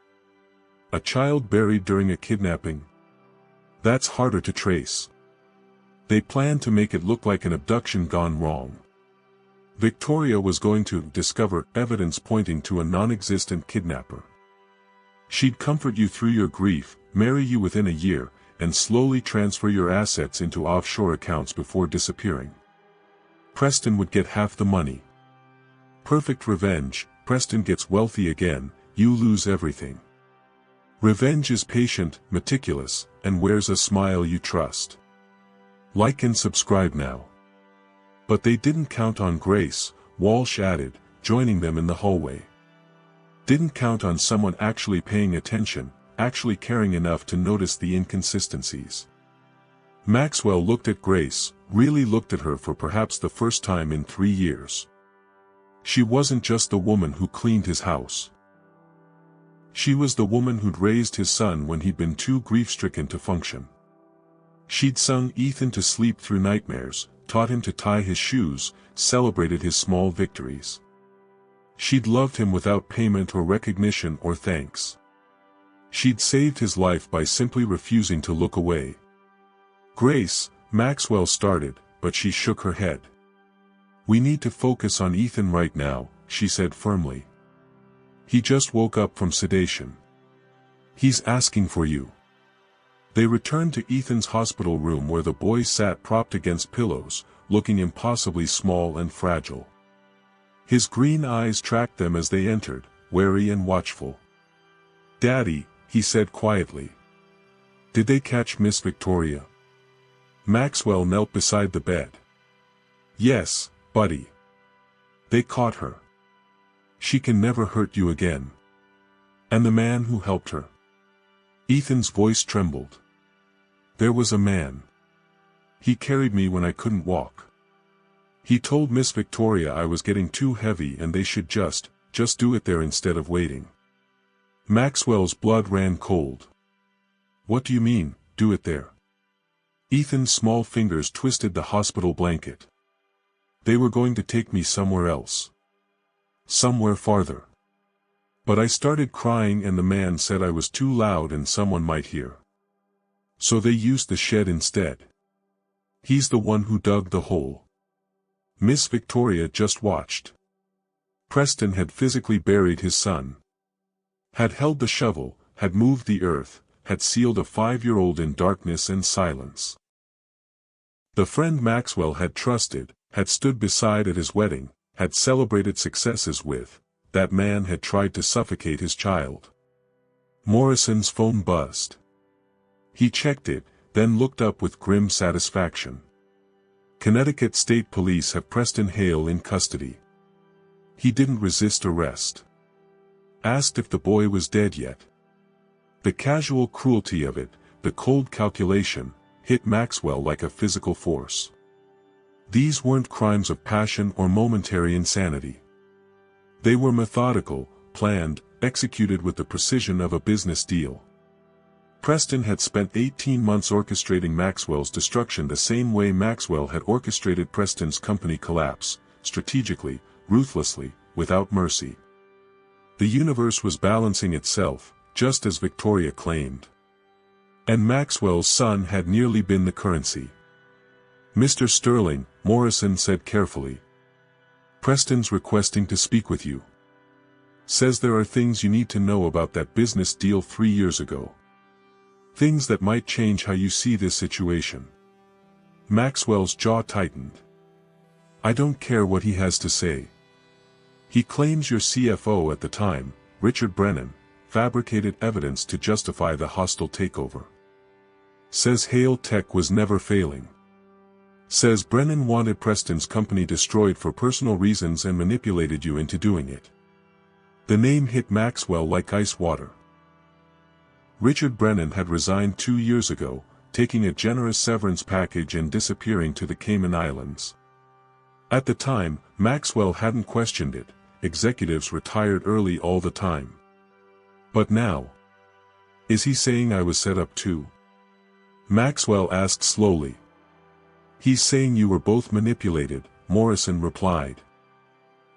"A child buried during a kidnapping? That's harder to trace. They planned to make it look like an abduction gone wrong. Victoria was going to discover evidence pointing to a non-existent kidnapper. She'd comfort you through your grief, marry you within a year, and slowly transfer your assets into offshore accounts before disappearing. Preston would get half the money. Perfect revenge. Preston gets wealthy again, you lose everything. Revenge is patient, meticulous, and wears a smile you trust. Like and subscribe now." "But they didn't count on Grace," Walsh added, joining them in the hallway. "Didn't count on someone actually paying attention, actually caring enough to notice the inconsistencies." Maxwell looked at Grace, really looked at her for perhaps the first time in 3 years. She wasn't just the woman who cleaned his house. She was the woman who'd raised his son when he'd been too grief-stricken to function. She'd sung Ethan to sleep through nightmares, taught him to tie his shoes, celebrated his small victories. She'd loved him without payment or recognition or thanks. She'd saved his life by simply refusing to look away. "Grace," Maxwell started, but she shook her head. "We need to focus on Ethan right now," she said firmly. "He just woke up from sedation. He's asking for you." They returned to Ethan's hospital room where the boy sat propped against pillows, looking impossibly small and fragile. His green eyes tracked them as they entered, wary and watchful. "Daddy," he said quietly. "Did they catch Miss Victoria?" Maxwell knelt beside the bed. "Yes, buddy. They caught her. She can never hurt you again." "And the man who helped her?" Ethan's voice trembled. "There was a man. He carried me when I couldn't walk. He told Miss Victoria I was getting too heavy and they should just do it there instead of waiting." Maxwell's blood ran cold. "What do you mean, do it there?" Ethan's small fingers twisted the hospital blanket. "They were going to take me somewhere else. Somewhere farther. But I started crying and the man said I was too loud and someone might hear. So they used the shed instead. He's the one who dug the hole. Miss Victoria just watched. Preston had physically buried his son. Had held the shovel, had moved the earth, had sealed a 5-year-old in darkness and silence. The friend Maxwell had trusted, had stood beside at his wedding, had celebrated successes with, that man had tried to suffocate his child. Morrison's phone buzzed. He checked it, then looked up with grim satisfaction. Connecticut State Police have Preston Hale in custody. He didn't resist arrest. Asked if the boy was dead yet. The casual cruelty of it, the cold calculation, hit Maxwell like a physical force. These weren't crimes of passion or momentary insanity. They were methodical, planned, executed with the precision of a business deal. Preston had spent 18 months orchestrating Maxwell's destruction the same way Maxwell had orchestrated Preston's company collapse, strategically, ruthlessly, without mercy. The universe was balancing itself, just as Victoria claimed. And Maxwell's son had nearly been the currency. "Mr. Sterling," Morrison said carefully. "Preston's requesting to speak with you. Says there are things you need to know about that business deal 3 years ago. Things that might change how you see this situation." Maxwell's jaw tightened. "I don't care what he has to say. He claims your CFO at the time, Richard Brennan, fabricated evidence to justify the hostile takeover. Says Hale Tech was never failing. Says Brennan wanted Preston's company destroyed for personal reasons and manipulated you into doing it." The name hit Maxwell like ice water. Richard Brennan had resigned 2 years ago, taking a generous severance package and disappearing to the Cayman Islands. At the time, Maxwell hadn't questioned it. Executives retired early all the time. But now? Is he saying I was set up too? Maxwell asked slowly. "He's saying you were both manipulated," Morrison replied.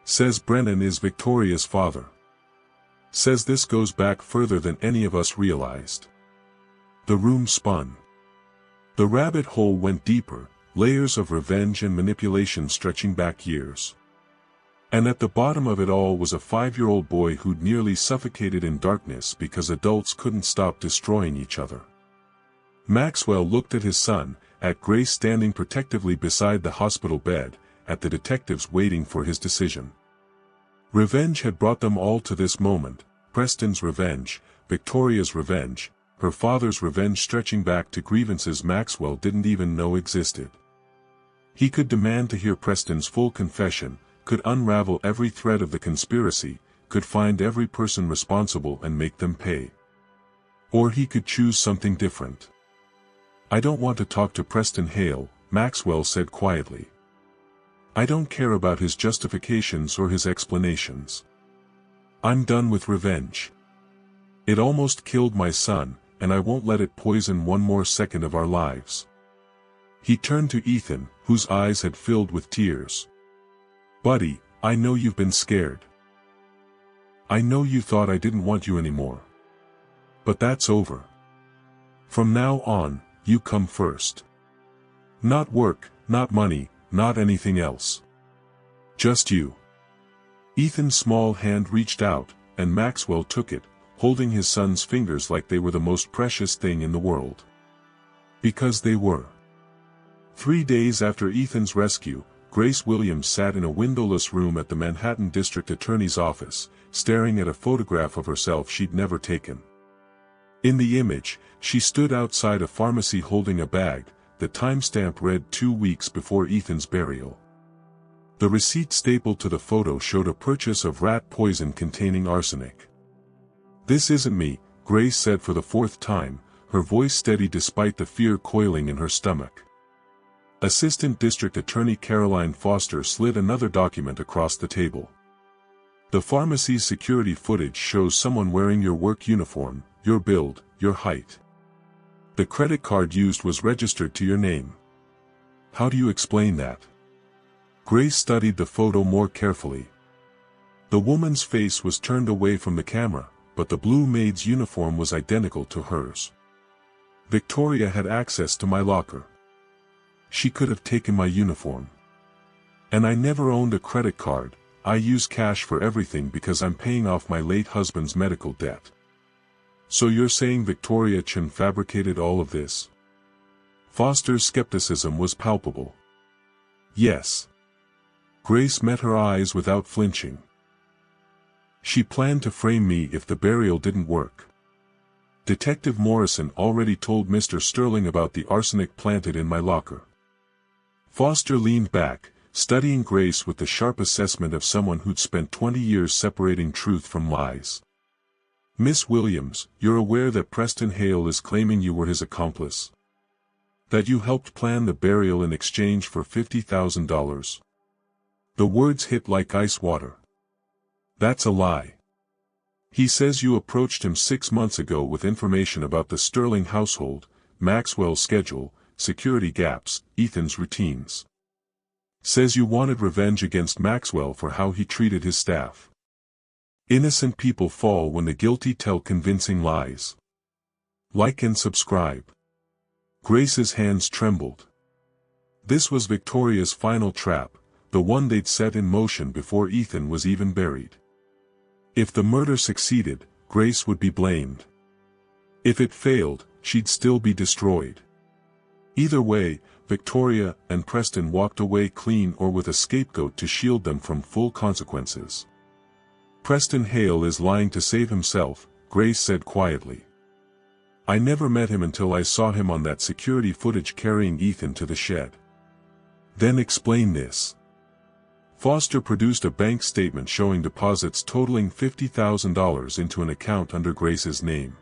"Says Brennan is Victoria's father. Says this goes back further than any of us realized." The room spun. The rabbit hole went deeper, layers of revenge and manipulation stretching back years. And at the bottom of it all was a 5-year-old boy who'd nearly suffocated in darkness because adults couldn't stop destroying each other. Maxwell looked at his son, at Grace standing protectively beside the hospital bed, at the detectives waiting for his decision. Revenge had brought them all to this moment, Preston's revenge, Victoria's revenge, her father's revenge stretching back to grievances Maxwell didn't even know existed. He could demand to hear Preston's full confession, could unravel every thread of the conspiracy, could find every person responsible and make them pay. Or he could choose something different. "I don't want to talk to Preston Hale," Maxwell said quietly. "I don't care about his justifications or his explanations. I'm done with revenge. It almost killed my son, and I won't let it poison one more second of our lives." He turned to Ethan, whose eyes had filled with tears. "Buddy, I know you've been scared. I know you thought I didn't want you anymore. But that's over. From now on, you come first. Not work, not money, not anything else. Just you." Ethan's small hand reached out, and Maxwell took it, holding his son's fingers like they were the most precious thing in the world. Because they were. 3 days after Ethan's rescue, Grace Williams sat in a windowless room at the Manhattan District Attorney's office, staring at a photograph of herself she'd never taken. In the image, she stood outside a pharmacy holding a bag. The timestamp read 2 weeks before Ethan's burial. The receipt stapled to the photo showed a purchase of rat poison containing arsenic. "This isn't me," Grace said for the 4th time, her voice steady despite the fear coiling in her stomach. Assistant District Attorney Caroline Foster slid another document across the table. "The pharmacy's security footage shows someone wearing your work uniform, your build, your height. The credit card used was registered to your name. How do you explain that?" Grace studied the photo more carefully. The woman's face was turned away from the camera, but the blue maid's uniform was identical to hers. Victoria had access to my locker. She could have taken my uniform. And I never owned a credit card. I use cash for everything because I'm paying off my late husband's medical debt. So you're saying Victoria Chen fabricated all of this? Foster's skepticism was palpable. Yes. Grace met her eyes without flinching. She planned to frame me if the burial didn't work. Detective Morrison already told Mr. Sterling about the arsenic planted in my locker. Foster leaned back, studying Grace with the sharp assessment of someone who'd spent 20 years separating truth from lies. Miss Williams, you're aware that Preston Hale is claiming you were his accomplice? That you helped plan the burial in exchange for $50,000? The words hit like ice water. That's a lie. He says you approached him 6 months ago with information about the Sterling household, Maxwell's schedule, security gaps, Ethan's routines. Says you wanted revenge against Maxwell for how he treated his staff. Innocent people fall when the guilty tell convincing lies. Like and subscribe. Grace's hands trembled. This was Victoria's final trap, the one they'd set in motion before Ethan was even buried. If the murder succeeded, Grace would be blamed. If it failed, she'd still be destroyed. Either way, Victoria and Preston walked away clean or with a scapegoat to shield them from full consequences. Preston Hale is lying to save himself, Grace said quietly. I never met him until I saw him on that security footage carrying Ethan to the shed. Then explain this. Foster produced a bank statement showing deposits totaling $50,000 into an account under Grace's name.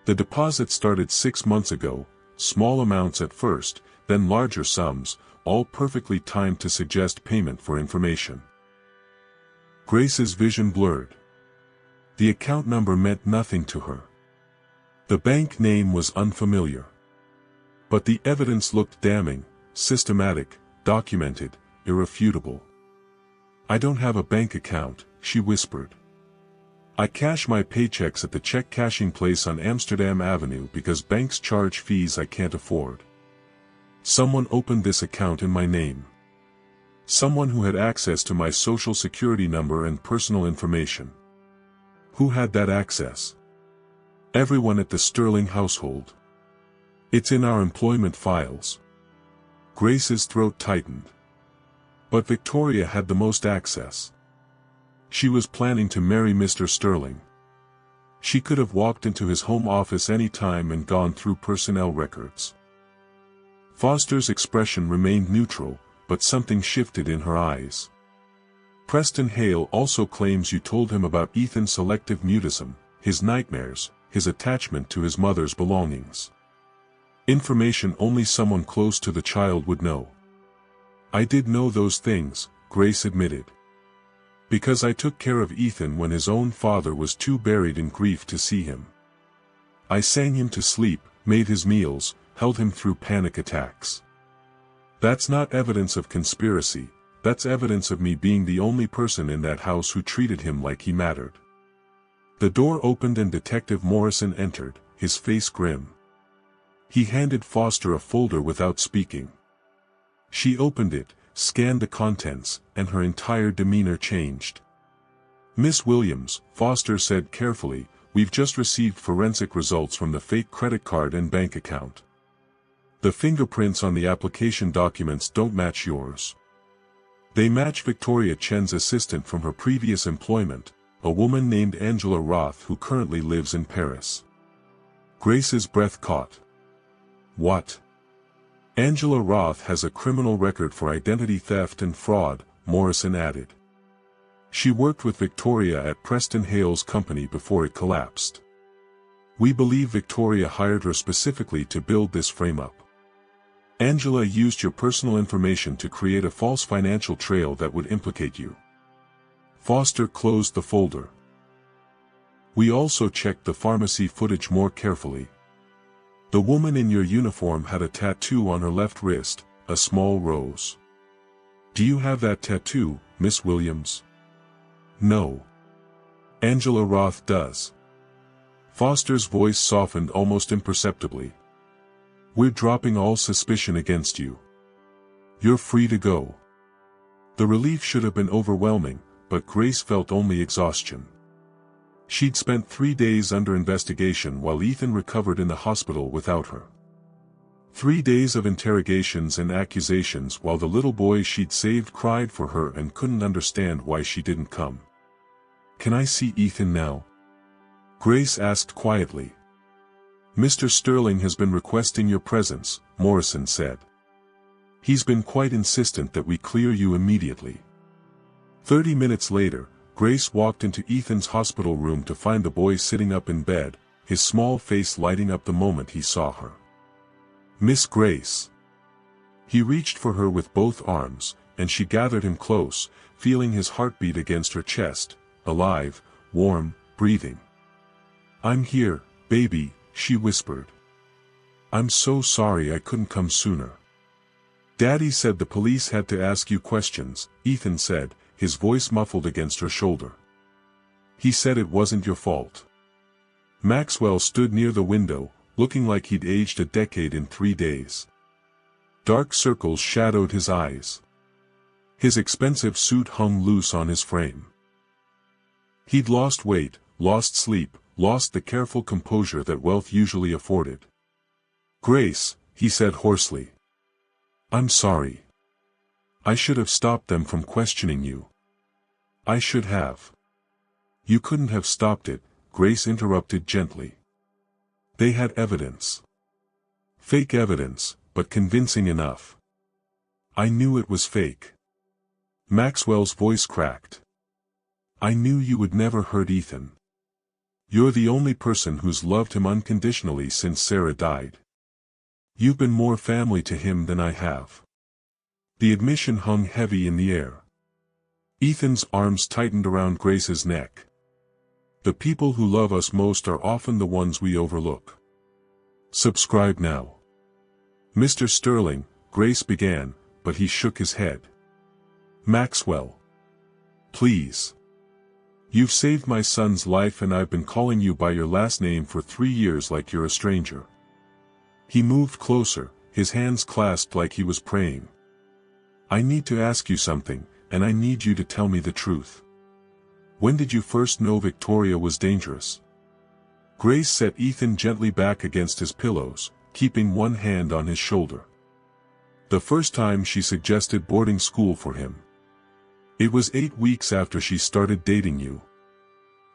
The deposit started 6 months ago, small amounts at first, then larger sums, all perfectly timed to suggest payment for information. Grace's vision blurred. The account number meant nothing to her. The bank name was unfamiliar. But the evidence looked damning, systematic, documented, irrefutable. I don't have a bank account, she whispered. I cash my paychecks at the check cashing place on Amsterdam Avenue because banks charge fees I can't afford. Someone opened this account in my name. Someone who had access to my social security number and personal information. Who had that access? Everyone at the Sterling household. It's in our employment files. Grace's throat tightened. But Victoria had the most access. She was planning to marry Mr. Sterling. She could have walked into his home office any time and gone through personnel records. Foster's expression remained neutral, but something shifted in her eyes. Preston Hale also claims you told him about Ethan's selective mutism, his nightmares, his attachment to his mother's belongings. Information only someone close to the child would know. I did know those things, Grace admitted. Because I took care of Ethan when his own father was too buried in grief to see him. I sang him to sleep, made his meals, held him through panic attacks. That's not evidence of conspiracy, that's evidence of me being the only person in that house who treated him like he mattered. The door opened and Detective Morrison entered, his face grim. He handed Foster a folder without speaking. She opened it, scanned the contents, and her entire demeanor changed. Miss Williams, Foster said carefully, we've just received forensic results from the fake credit card and bank account. The fingerprints on the application documents don't match yours. They match Victoria Chen's assistant from her previous employment, a woman named Angela Roth who currently lives in Paris. Grace's breath caught. What? Angela Roth has a criminal record for identity theft and fraud, Morrison added. She worked with Victoria at Preston Hale's company before it collapsed. We believe Victoria hired her specifically to build this frame-up. Angela used your personal information to create a false financial trail that would implicate you. Foster closed the folder. We also checked the pharmacy footage more carefully. The woman in your uniform had a tattoo on her left wrist, a small rose. Do you have that tattoo, Miss Williams? No. Angela Roth does. Foster's voice softened almost imperceptibly. We're dropping all suspicion against you. You're free to go. The relief should have been overwhelming, but Grace felt only exhaustion. She'd spent 3 days under investigation while Ethan recovered in the hospital without her. 3 days of interrogations and accusations while the little boy she'd saved cried for her and couldn't understand why she didn't come. Can I see Ethan now? Grace asked quietly. Mr. Sterling has been requesting your presence, Morrison said. He's been quite insistent that we clear you immediately. 30 minutes later, Grace walked into Ethan's hospital room to find the boy sitting up in bed, his small face lighting up the moment he saw her. Miss Grace. He reached for her with both arms, and she gathered him close, feeling his heartbeat against her chest, alive, warm, breathing. I'm here, baby, she whispered. I'm so sorry I couldn't come sooner. Daddy said the police had to ask you questions, Ethan said, his voice muffled against her shoulder. He said it wasn't your fault. Maxwell stood near the window, looking like he'd aged a decade in 3 days. Dark circles shadowed his eyes. His expensive suit hung loose on his frame. He'd lost weight, lost sleep, lost the careful composure that wealth usually afforded. Grace, he said hoarsely. I'm sorry. I should have stopped them from questioning you. I should have. You couldn't have stopped it, Grace interrupted gently. They had evidence. Fake evidence, but convincing enough. I knew it was fake. Maxwell's voice cracked. I knew you would never hurt Ethan. You're the only person who's loved him unconditionally since Sarah died. You've been more family to him than I have. The admission hung heavy in the air. Ethan's arms tightened around Grace's neck. The people who love us most are often the ones we overlook. Subscribe now. Mr. Sterling, Grace began, but he shook his head. Maxwell. Please. You've saved my son's life and I've been calling you by your last name for 3 years like you're a stranger. He moved closer, his hands clasped like he was praying. I need to ask you something, and I need you to tell me the truth. When did you first know Victoria was dangerous? Grace set Ethan gently back against his pillows, keeping one hand on his shoulder. The first time she suggested boarding school for him. It was 8 weeks after she started dating you.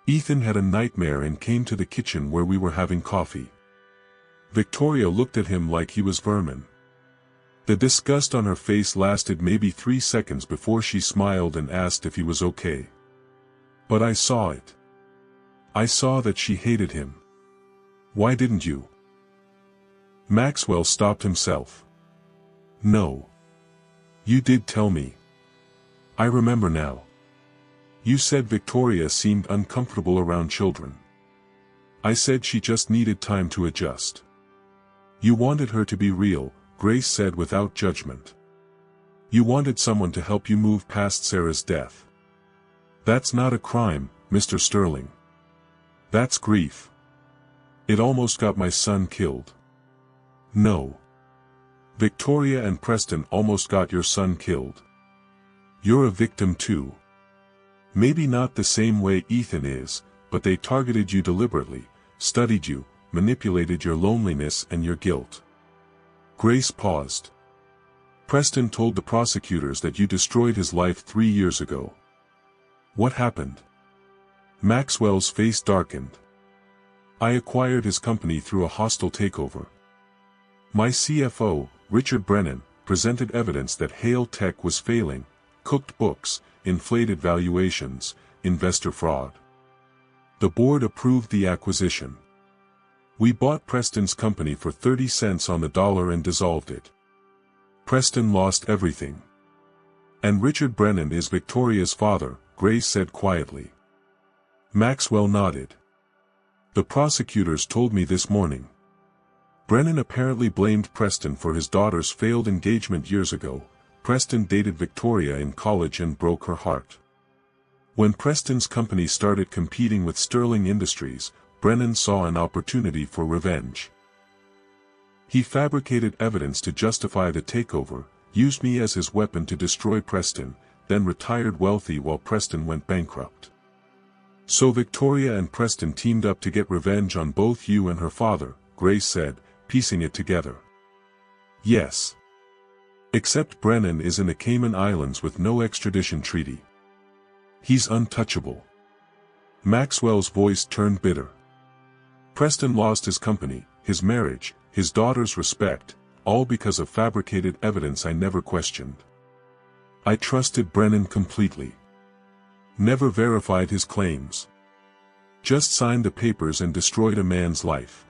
Ethan had a nightmare and came to the kitchen where we were having coffee. Victoria looked at him like he was vermin. The disgust on her face lasted maybe 3 seconds before she smiled and asked if he was okay. But I saw it. I saw that she hated him. Why didn't you? Maxwell stopped himself. No. You did tell me. I remember now. You said Victoria seemed uncomfortable around children. I said she just needed time to adjust. You wanted her to be real, Grace said without judgment. You wanted someone to help you move past Sarah's death. That's not a crime, Mr. Sterling. That's grief. It almost got my son killed. No. Victoria and Preston almost got your son killed. You're a victim too. Maybe not the same way Ethan is, but they targeted you deliberately, studied you, manipulated your loneliness and your guilt. Grace paused. Preston told the prosecutors that you destroyed his life 3 years ago. What happened? Maxwell's face darkened. I acquired his company through a hostile takeover. My CFO, Richard Brennan, presented evidence that Hale Tech was failing, cooked books, inflated valuations, investor fraud. The board approved the acquisition. We bought Preston's company for 30 cents on the dollar and dissolved it. Preston lost everything. And Richard Brennan is Victoria's father, Grace said quietly. Maxwell nodded. The prosecutors told me this morning. Brennan apparently blamed Preston for his daughter's failed engagement years ago. Preston dated Victoria in college and broke her heart. When Preston's company started competing with Sterling Industries, Brennan saw an opportunity for revenge. He fabricated evidence to justify the takeover, used me as his weapon to destroy Preston, then retired wealthy while Preston went bankrupt. So Victoria and Preston teamed up to get revenge on both you and her father, Grace said, piecing it together. Yes. Except Brennan is in the Cayman Islands with no extradition treaty. He's untouchable. Maxwell's voice turned bitter. Preston lost his company, his marriage, his daughter's respect, all because of fabricated evidence I never questioned. I trusted Brennan completely. Never verified his claims. Just signed the papers and destroyed a man's life.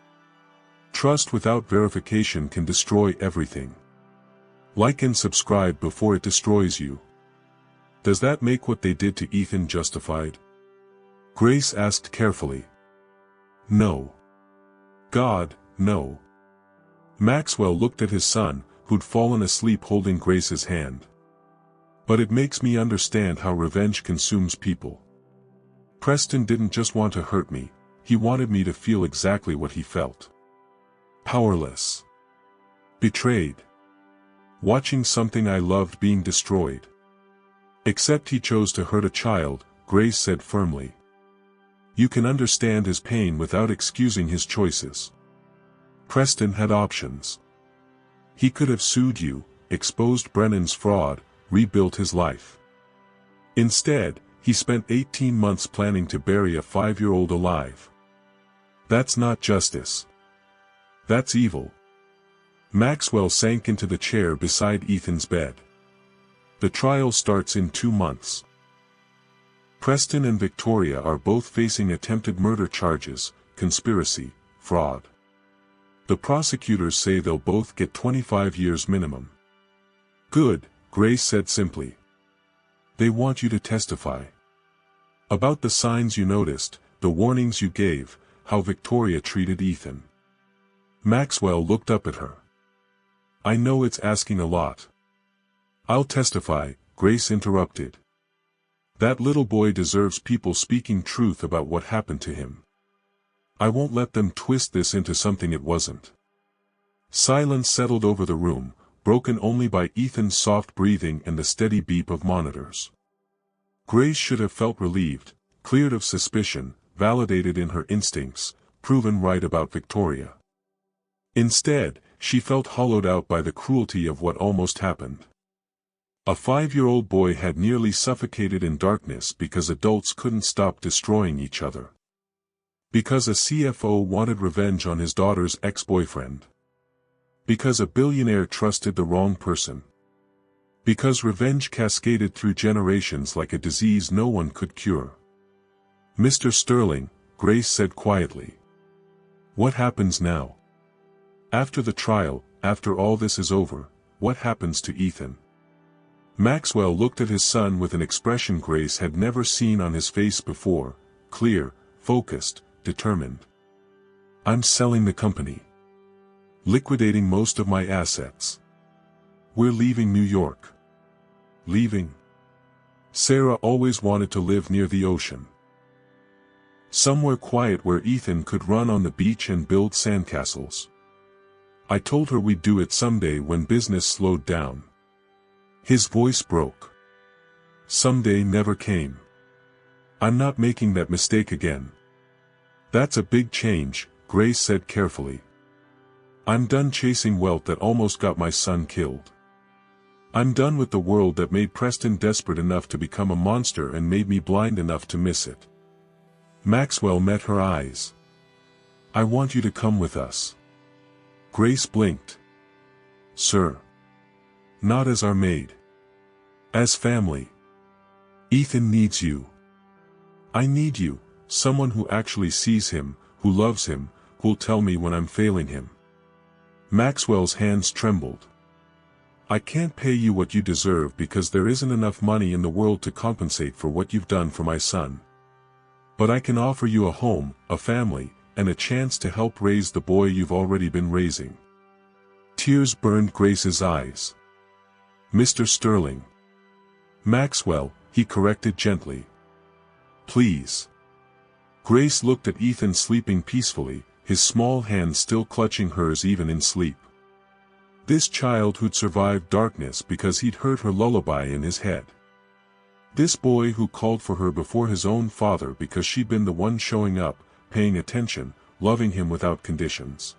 Trust without verification can destroy everything. Like and subscribe before it destroys you. Does that make what they did to Ethan justified? Grace asked carefully. No. God, no. Maxwell looked at his son, who'd fallen asleep holding Grace's hand. But it makes me understand how revenge consumes people. Preston didn't just want to hurt me, he wanted me to feel exactly what he felt. Powerless. Betrayed. Watching something I loved being destroyed. Except he chose to hurt a child, Grace said firmly. You can understand his pain without excusing his choices. Preston had options. He could have sued you, exposed Brennan's fraud, rebuilt his life. Instead, he spent 18 months planning to bury a 5-year-old alive. That's not justice. That's evil. Maxwell sank into the chair beside Ethan's bed. The trial starts in 2 months. Preston and Victoria are both facing attempted murder charges, conspiracy, fraud. The prosecutors say they'll both get 25 years minimum. Good, Grace said simply. They want you to testify. About the signs you noticed, the warnings you gave, how Victoria treated Ethan. Maxwell looked up at her. I know it's asking a lot. I'll testify, Grace interrupted. That little boy deserves people speaking truth about what happened to him. I won't let them twist this into something it wasn't. Silence settled over the room, broken only by Ethan's soft breathing and the steady beep of monitors. Grace should have felt relieved, cleared of suspicion, validated in her instincts, proven right about Victoria. Instead, she felt hollowed out by the cruelty of what almost happened. A 5-year-old boy had nearly suffocated in darkness because adults couldn't stop destroying each other. Because a CFO wanted revenge on his daughter's ex-boyfriend. Because a billionaire trusted the wrong person. Because revenge cascaded through generations like a disease no one could cure. Mr. Sterling, Grace said quietly. What happens now? After the trial, after all this is over, what happens to Ethan? Maxwell looked at his son with an expression Grace had never seen on his face before, clear, focused, determined. I'm selling the company. Liquidating most of my assets. We're leaving New York. Leaving. Sarah always wanted to live near the ocean. Somewhere quiet where Ethan could run on the beach and build sandcastles. I told her we'd do it someday when business slowed down. His voice broke. Someday never came. I'm not making that mistake again. That's a big change, Grace said carefully. I'm done chasing wealth that almost got my son killed. I'm done with the world that made Preston desperate enough to become a monster and made me blind enough to miss it. Maxwell met her eyes. I want you to come with us. Grace blinked. Sir. Not as our maid. As family. Ethan needs you. I need you, someone who actually sees him, who loves him, who'll tell me when I'm failing him. Maxwell's hands trembled. I can't pay you what you deserve because there isn't enough money in the world to compensate for what you've done for my son. But I can offer you a home, a family, and a chance to help raise the boy you've already been raising. Tears burned Grace's eyes. Mr. Sterling. Maxwell, he corrected gently. Please. Grace looked at Ethan sleeping peacefully, his small hand still clutching hers even in sleep. This child who'd survived darkness because he'd heard her lullaby in his head. This boy who called for her before his own father because she'd been the one showing up, paying attention, loving him without conditions.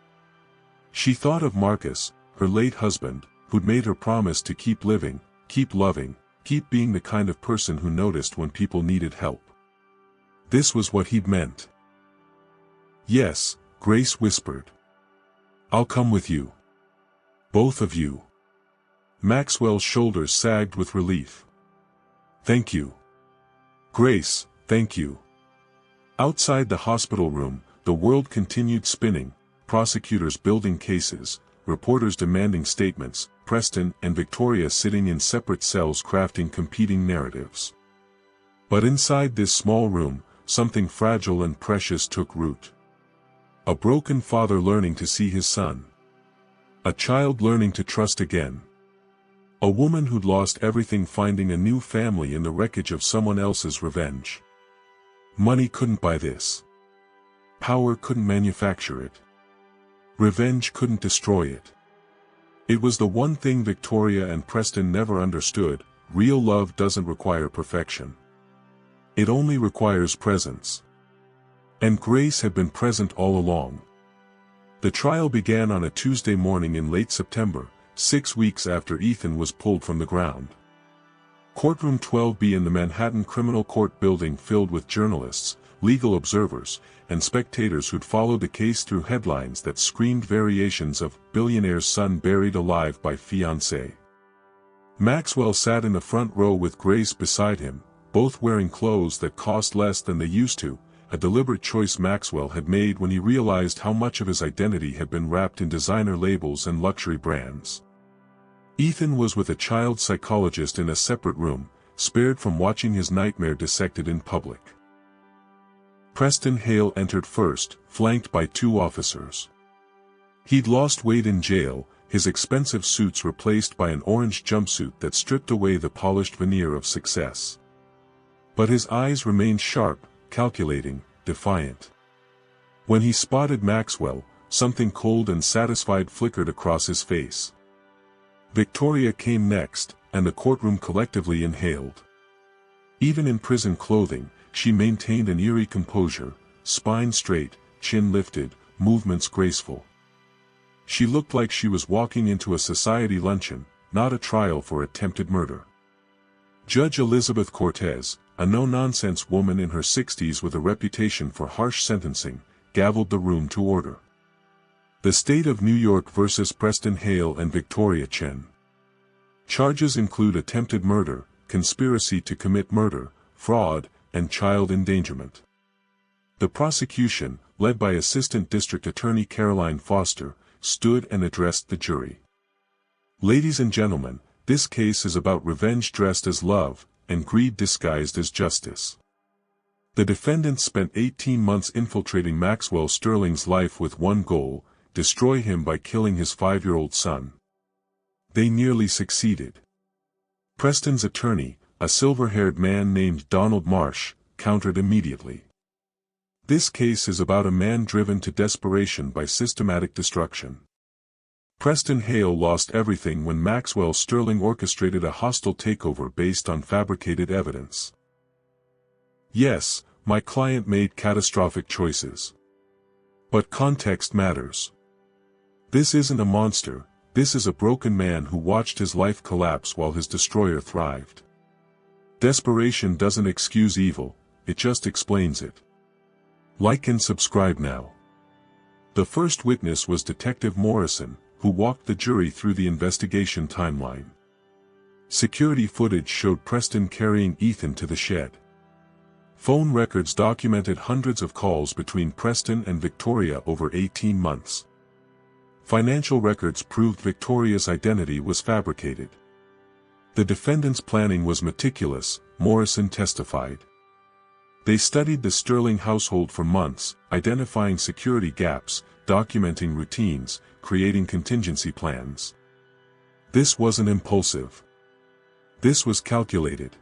She thought of Marcus, her late husband, who'd made her promise to keep living, keep loving, keep being the kind of person who noticed when people needed help. This was what he'd meant. Yes, Grace whispered. I'll come with you. Both of you. Maxwell's shoulders sagged with relief. Thank you. Grace, thank you. Outside the hospital room, the world continued spinning, prosecutors building cases, reporters demanding statements, Preston and Victoria sitting in separate cells crafting competing narratives. But inside this small room, something fragile and precious took root. A broken father learning to see his son. A child learning to trust again. A woman who'd lost everything finding a new family in the wreckage of someone else's revenge. Money couldn't buy this. Power couldn't manufacture it. Revenge couldn't destroy it. It was the one thing Victoria and Preston never understood: real love doesn't require perfection. It only requires presence. And Grace had been present all along. The trial began on a Tuesday morning in late September, 6 weeks after Ethan was pulled from the ground. Courtroom 12B in the Manhattan Criminal Court building filled with journalists, legal observers, and spectators who'd followed the case through headlines that screamed variations of "Billionaire's son buried alive by fiancée." Maxwell sat in the front row with Grace beside him, both wearing clothes that cost less than they used to, a deliberate choice Maxwell had made when he realized how much of his identity had been wrapped in designer labels and luxury brands. Ethan was with a child psychologist in a separate room, spared from watching his nightmare dissected in public. Preston Hale entered first, flanked by 2 officers. He'd lost weight in jail, his expensive suits replaced by an orange jumpsuit that stripped away the polished veneer of success. But his eyes remained sharp, calculating, defiant. When he spotted Maxwell, something cold and satisfied flickered across his face. Victoria came next, and the courtroom collectively inhaled. Even in prison clothing, she maintained an eerie composure, spine straight, chin lifted, movements graceful. She looked like she was walking into a society luncheon, not a trial for attempted murder. Judge Elizabeth Cortez, a no-nonsense woman in her 60s with a reputation for harsh sentencing, gavelled the room to order. The State of New York versus Preston Hale and Victoria Chen. Charges include attempted murder, conspiracy to commit murder, fraud, and child endangerment. The prosecution, led by Assistant District Attorney Caroline Foster, stood and addressed the jury. Ladies and gentlemen, this case is about revenge dressed as love, and greed disguised as justice. The defendants spent 18 months infiltrating Maxwell Sterling's life with one goal: destroy him by killing his 5-year-old son. They nearly succeeded. Preston's attorney, a silver-haired man named Donald Marsh, countered immediately. This case is about a man driven to desperation by systematic destruction. Preston Hale lost everything when Maxwell Sterling orchestrated a hostile takeover based on fabricated evidence. Yes, my client made catastrophic choices. But context matters. This isn't a monster, this is a broken man who watched his life collapse while his destroyer thrived. Desperation doesn't excuse evil, it just explains it. Like and subscribe now. The first witness was Detective Morrison, who walked the jury through the investigation timeline. Security footage showed Preston carrying Ethan to the shed. Phone records documented hundreds of calls between Preston and Victoria over 18 months. Financial records proved Victoria's identity was fabricated. The defendant's planning was meticulous, Morrison testified. They studied the Sterling household for months, identifying security gaps, documenting routines, creating contingency plans. This wasn't impulsive. This was calculated.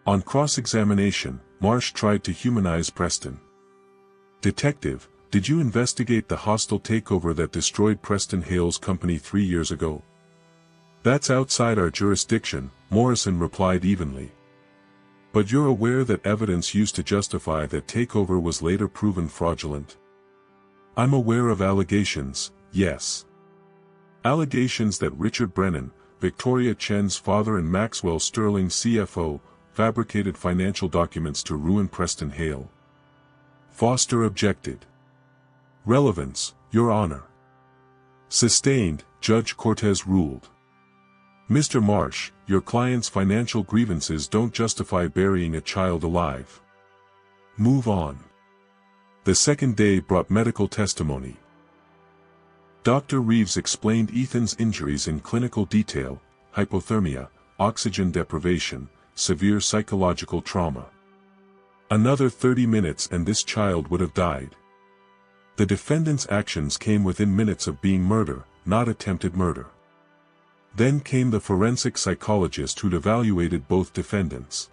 On cross-examination, Marsh tried to humanize Preston. "Detective, did you investigate the hostile takeover that destroyed Preston Hale's company 3 years ago?" "That's outside our jurisdiction," Morrison replied evenly. "But you're aware that evidence used to justify that takeover was later proven fraudulent?" "I'm aware of allegations, yes. Allegations that Richard Brennan, Victoria Chen's father and Maxwell Sterling CFO, fabricated financial documents to ruin Preston Hale." Foster objected. "Relevance, Your Honor." "Sustained," Judge Cortez ruled. "Mr. Marsh, your client's financial grievances don't justify burying a child alive. Move on." The second day brought medical testimony. Dr. Reeves explained Ethan's injuries in clinical detail: hypothermia, oxygen deprivation, severe psychological trauma. Another 30 minutes and this child would have died. The defendant's actions came within minutes of being murder, not attempted murder. Then came the forensic psychologist who'd evaluated both defendants.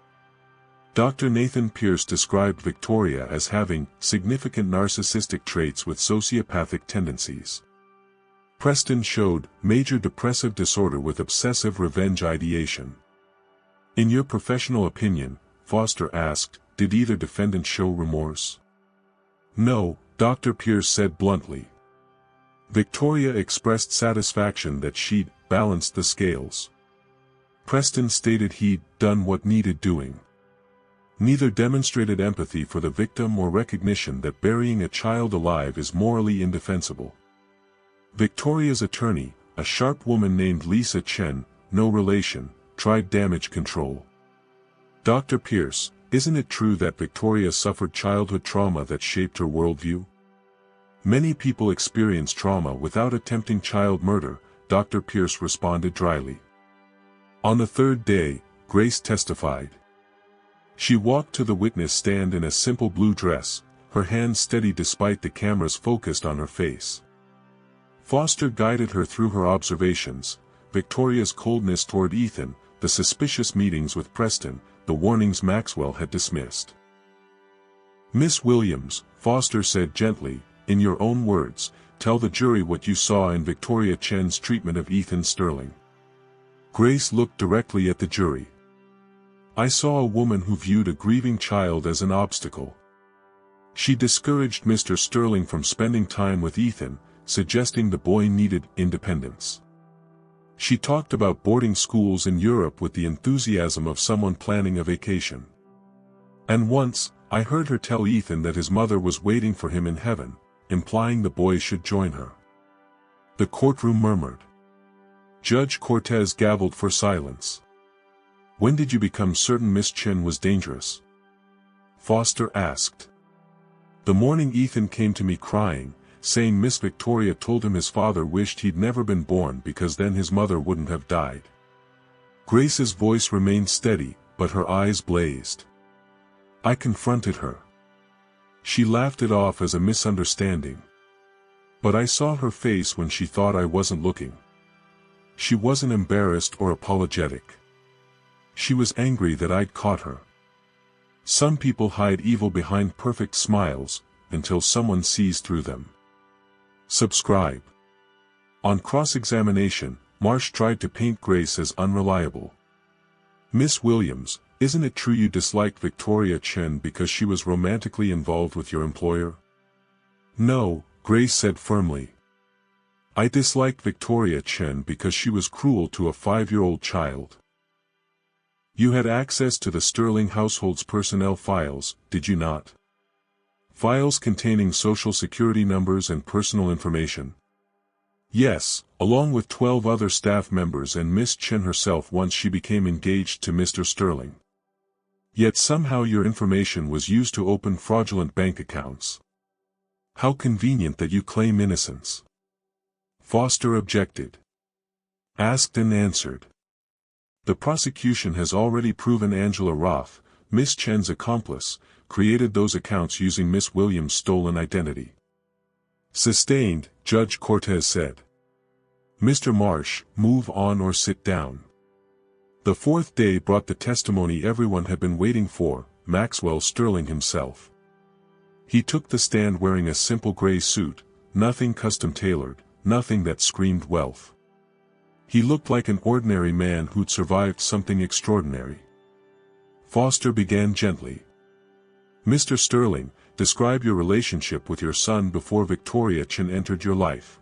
Dr. Nathan Pierce described Victoria as having significant narcissistic traits with sociopathic tendencies. Preston showed major depressive disorder with obsessive revenge ideation. "In your professional opinion," Foster asked, "did either defendant show remorse?" "No," Dr. Pierce said bluntly. Victoria expressed satisfaction that she'd balanced the scales. Preston stated he'd done what needed doing. Neither demonstrated empathy for the victim or recognition that burying a child alive is morally indefensible. Victoria's attorney, a sharp woman named Lisa Chen, no relation, tried damage control. "Dr. Pierce, isn't it true that Victoria suffered childhood trauma that shaped her worldview?" "Many people experience trauma without attempting child murder," Dr. Pierce responded dryly. On the third day, Grace testified. She walked to the witness stand in a simple blue dress, her hands steady despite the cameras focused on her face. Foster guided her through her observations: Victoria's coldness toward Ethan, the suspicious meetings with Preston, the warnings Maxwell had dismissed. "Miss Williams," Foster said gently, "in your own words, tell the jury what you saw in Victoria Chen's treatment of Ethan Sterling." Grace looked directly at the jury. "I saw a woman who viewed a grieving child as an obstacle. She discouraged Mr. Sterling from spending time with Ethan, suggesting the boy needed independence. She talked about boarding schools in Europe with the enthusiasm of someone planning a vacation. And once, I heard her tell Ethan that his mother was waiting for him in heaven, implying the boy should join her." The courtroom murmured. Judge Cortez gavelled for silence. "When did you become certain Miss Chen was dangerous?" Foster asked. "The morning Ethan came to me crying, saying Miss Victoria told him his father wished he'd never been born because then his mother wouldn't have died." Grace's voice remained steady, but her eyes blazed. "I confronted her. She laughed it off as a misunderstanding. But I saw her face when she thought I wasn't looking. She wasn't embarrassed or apologetic. She was angry that I'd caught her. Some people hide evil behind perfect smiles, until someone sees through them." Subscribe. On cross-examination, Marsh tried to paint Grace as unreliable. "Miss Williams, isn't it true you disliked Victoria Chen because she was romantically involved with your employer?" "No," Grace said firmly. "I disliked Victoria Chen because she was cruel to a 5-year-old child." "You had access to the Sterling household's personnel files, did you not? Files containing social security numbers and personal information?" "Yes, along with 12 other staff members and Miss Chen herself once she became engaged to Mr. Sterling. Yet somehow your information was used to open fraudulent bank accounts. How convenient that you claim innocence." Foster objected. Asked and answered. "The prosecution has already proven Angela Roth, Miss Chen's accomplice, created those accounts using Miss Williams' stolen identity." Sustained, Judge Cortez said. "Mr. Marsh, move on or sit down." The fourth day brought the testimony everyone had been waiting for: Maxwell Sterling himself. He took the stand wearing a simple gray suit, nothing custom-tailored, nothing that screamed wealth. He looked like an ordinary man who'd survived something extraordinary. Foster began gently. "Mr. Sterling, describe your relationship with your son before Victoria Chen entered your life."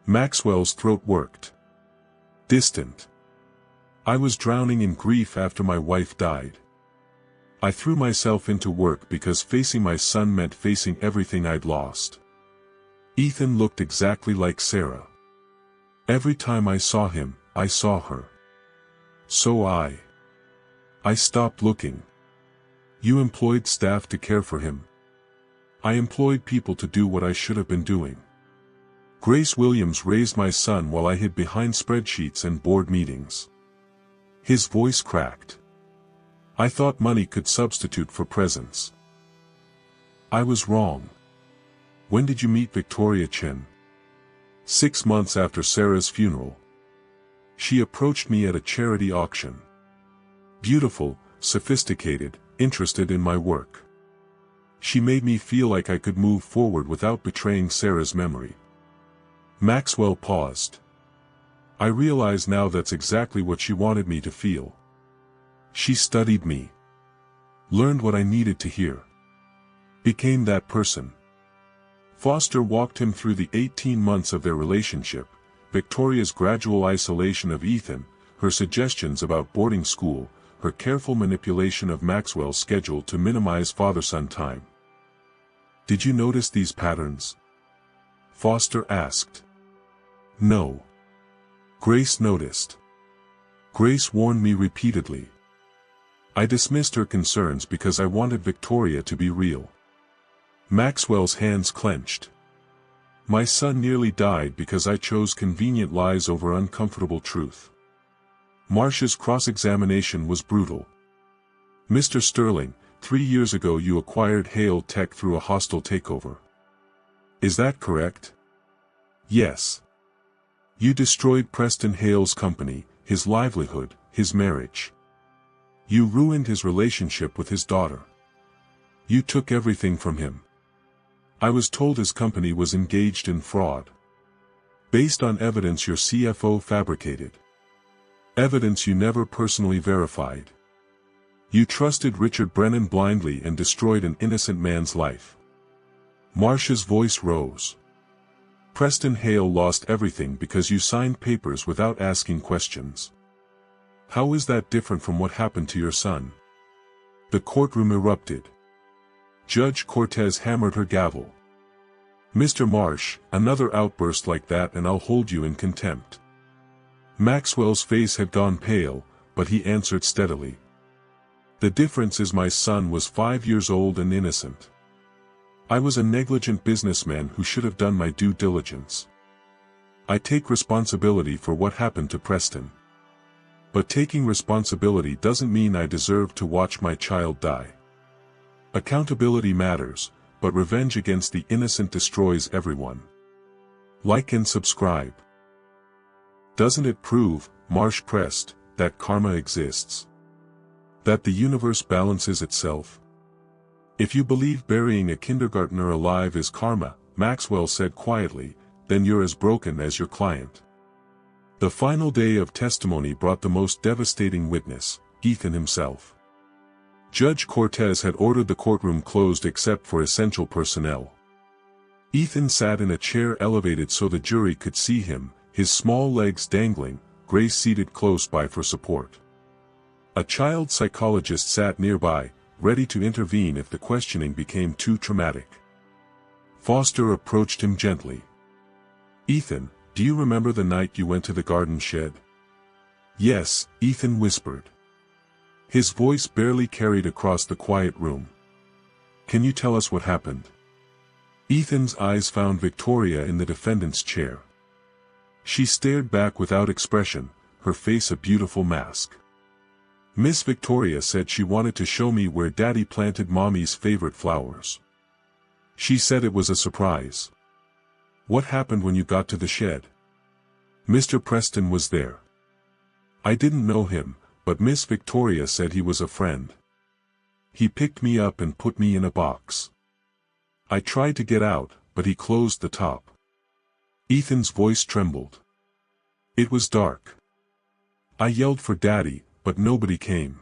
Maxwell's throat worked. "Distant. I was drowning in grief after my wife died. I threw myself into work because facing my son meant facing everything I'd lost. Ethan looked exactly like Sarah. Every time I saw him, I saw her. So I stopped looking. You employed staff to care for him. I employed people to do what I should have been doing. Grace Williams raised my son while I hid behind spreadsheets and board meetings." His voice cracked. "I thought money could substitute for presence. I was wrong. When did you meet Victoria Chen?" 6 months after Sarah's funeral. She approached me at a charity auction. Beautiful, sophisticated, interested in my work. She made me feel like I could move forward without betraying Sarah's memory." Maxwell paused. "I realize now that's exactly what she wanted me to feel. She studied me. Learned what I needed to hear. Became that person." Foster walked him through the 18 months of their relationship, Victoria's gradual isolation of Ethan, her suggestions about boarding school, her careful manipulation of Maxwell's schedule to minimize father-son time. "Did you notice these patterns?" Foster asked. "No. Grace noticed. Grace warned me repeatedly. I dismissed her concerns because I wanted Victoria to be real." Maxwell's hands clenched. "My son nearly died because I chose convenient lies over uncomfortable truth." Marcia's cross-examination was brutal. "Mr. Sterling, 3 years ago you acquired Hale Tech through a hostile takeover. Is that correct?" "Yes. You destroyed Preston Hale's company, his livelihood, his marriage. You ruined his relationship with his daughter. You took everything from him. I was told his company was engaged in fraud. Based on evidence your CFO fabricated. Evidence you never personally verified. You trusted Richard Brennan blindly and destroyed an innocent man's life." Marcia's voice rose. "Preston Hale lost everything because you signed papers without asking questions. How is that different from what happened to your son?" The courtroom erupted. Judge Cortez hammered her gavel. "Mr. Marsh, another outburst like that and I'll hold you in contempt." Maxwell's face had gone pale, but he answered steadily. "The difference is my son was 5 years old and innocent. I was a negligent businessman who should have done my due diligence. I take responsibility for what happened to Preston. But taking responsibility doesn't mean I deserve to watch my child die. Accountability matters, but revenge against the innocent destroys everyone. Like and subscribe." "Doesn't it prove," Marsh pressed, "that karma exists? That the universe balances itself? If you believe burying a kindergartner alive is karma," Maxwell said quietly, "then you're as broken as your client." The final day of testimony brought the most devastating witness, Ethan himself. Judge Cortez had ordered the courtroom closed except for essential personnel. Ethan sat in a chair elevated so the jury could see him, his small legs dangling, Grace seated close by for support. A child psychologist sat nearby, ready to intervene if the questioning became too traumatic. Foster approached him gently. "Ethan, do you remember the night you went to the garden shed?" "Yes," Ethan whispered. His voice barely carried across the quiet room. "Can you tell us what happened?" Ethan's eyes found Victoria in the defendant's chair. She stared back without expression, her face a beautiful mask. "Miss Victoria said she wanted to show me where Daddy planted Mommy's favorite flowers. She said it was a surprise." "What happened when you got to the shed?" "Mr. Preston was there. I didn't know him, but Miss Victoria said he was a friend. He picked me up and put me in a box. I tried to get out, but he closed the top. Ethan's voice trembled. It was dark. I yelled for Daddy, but nobody came.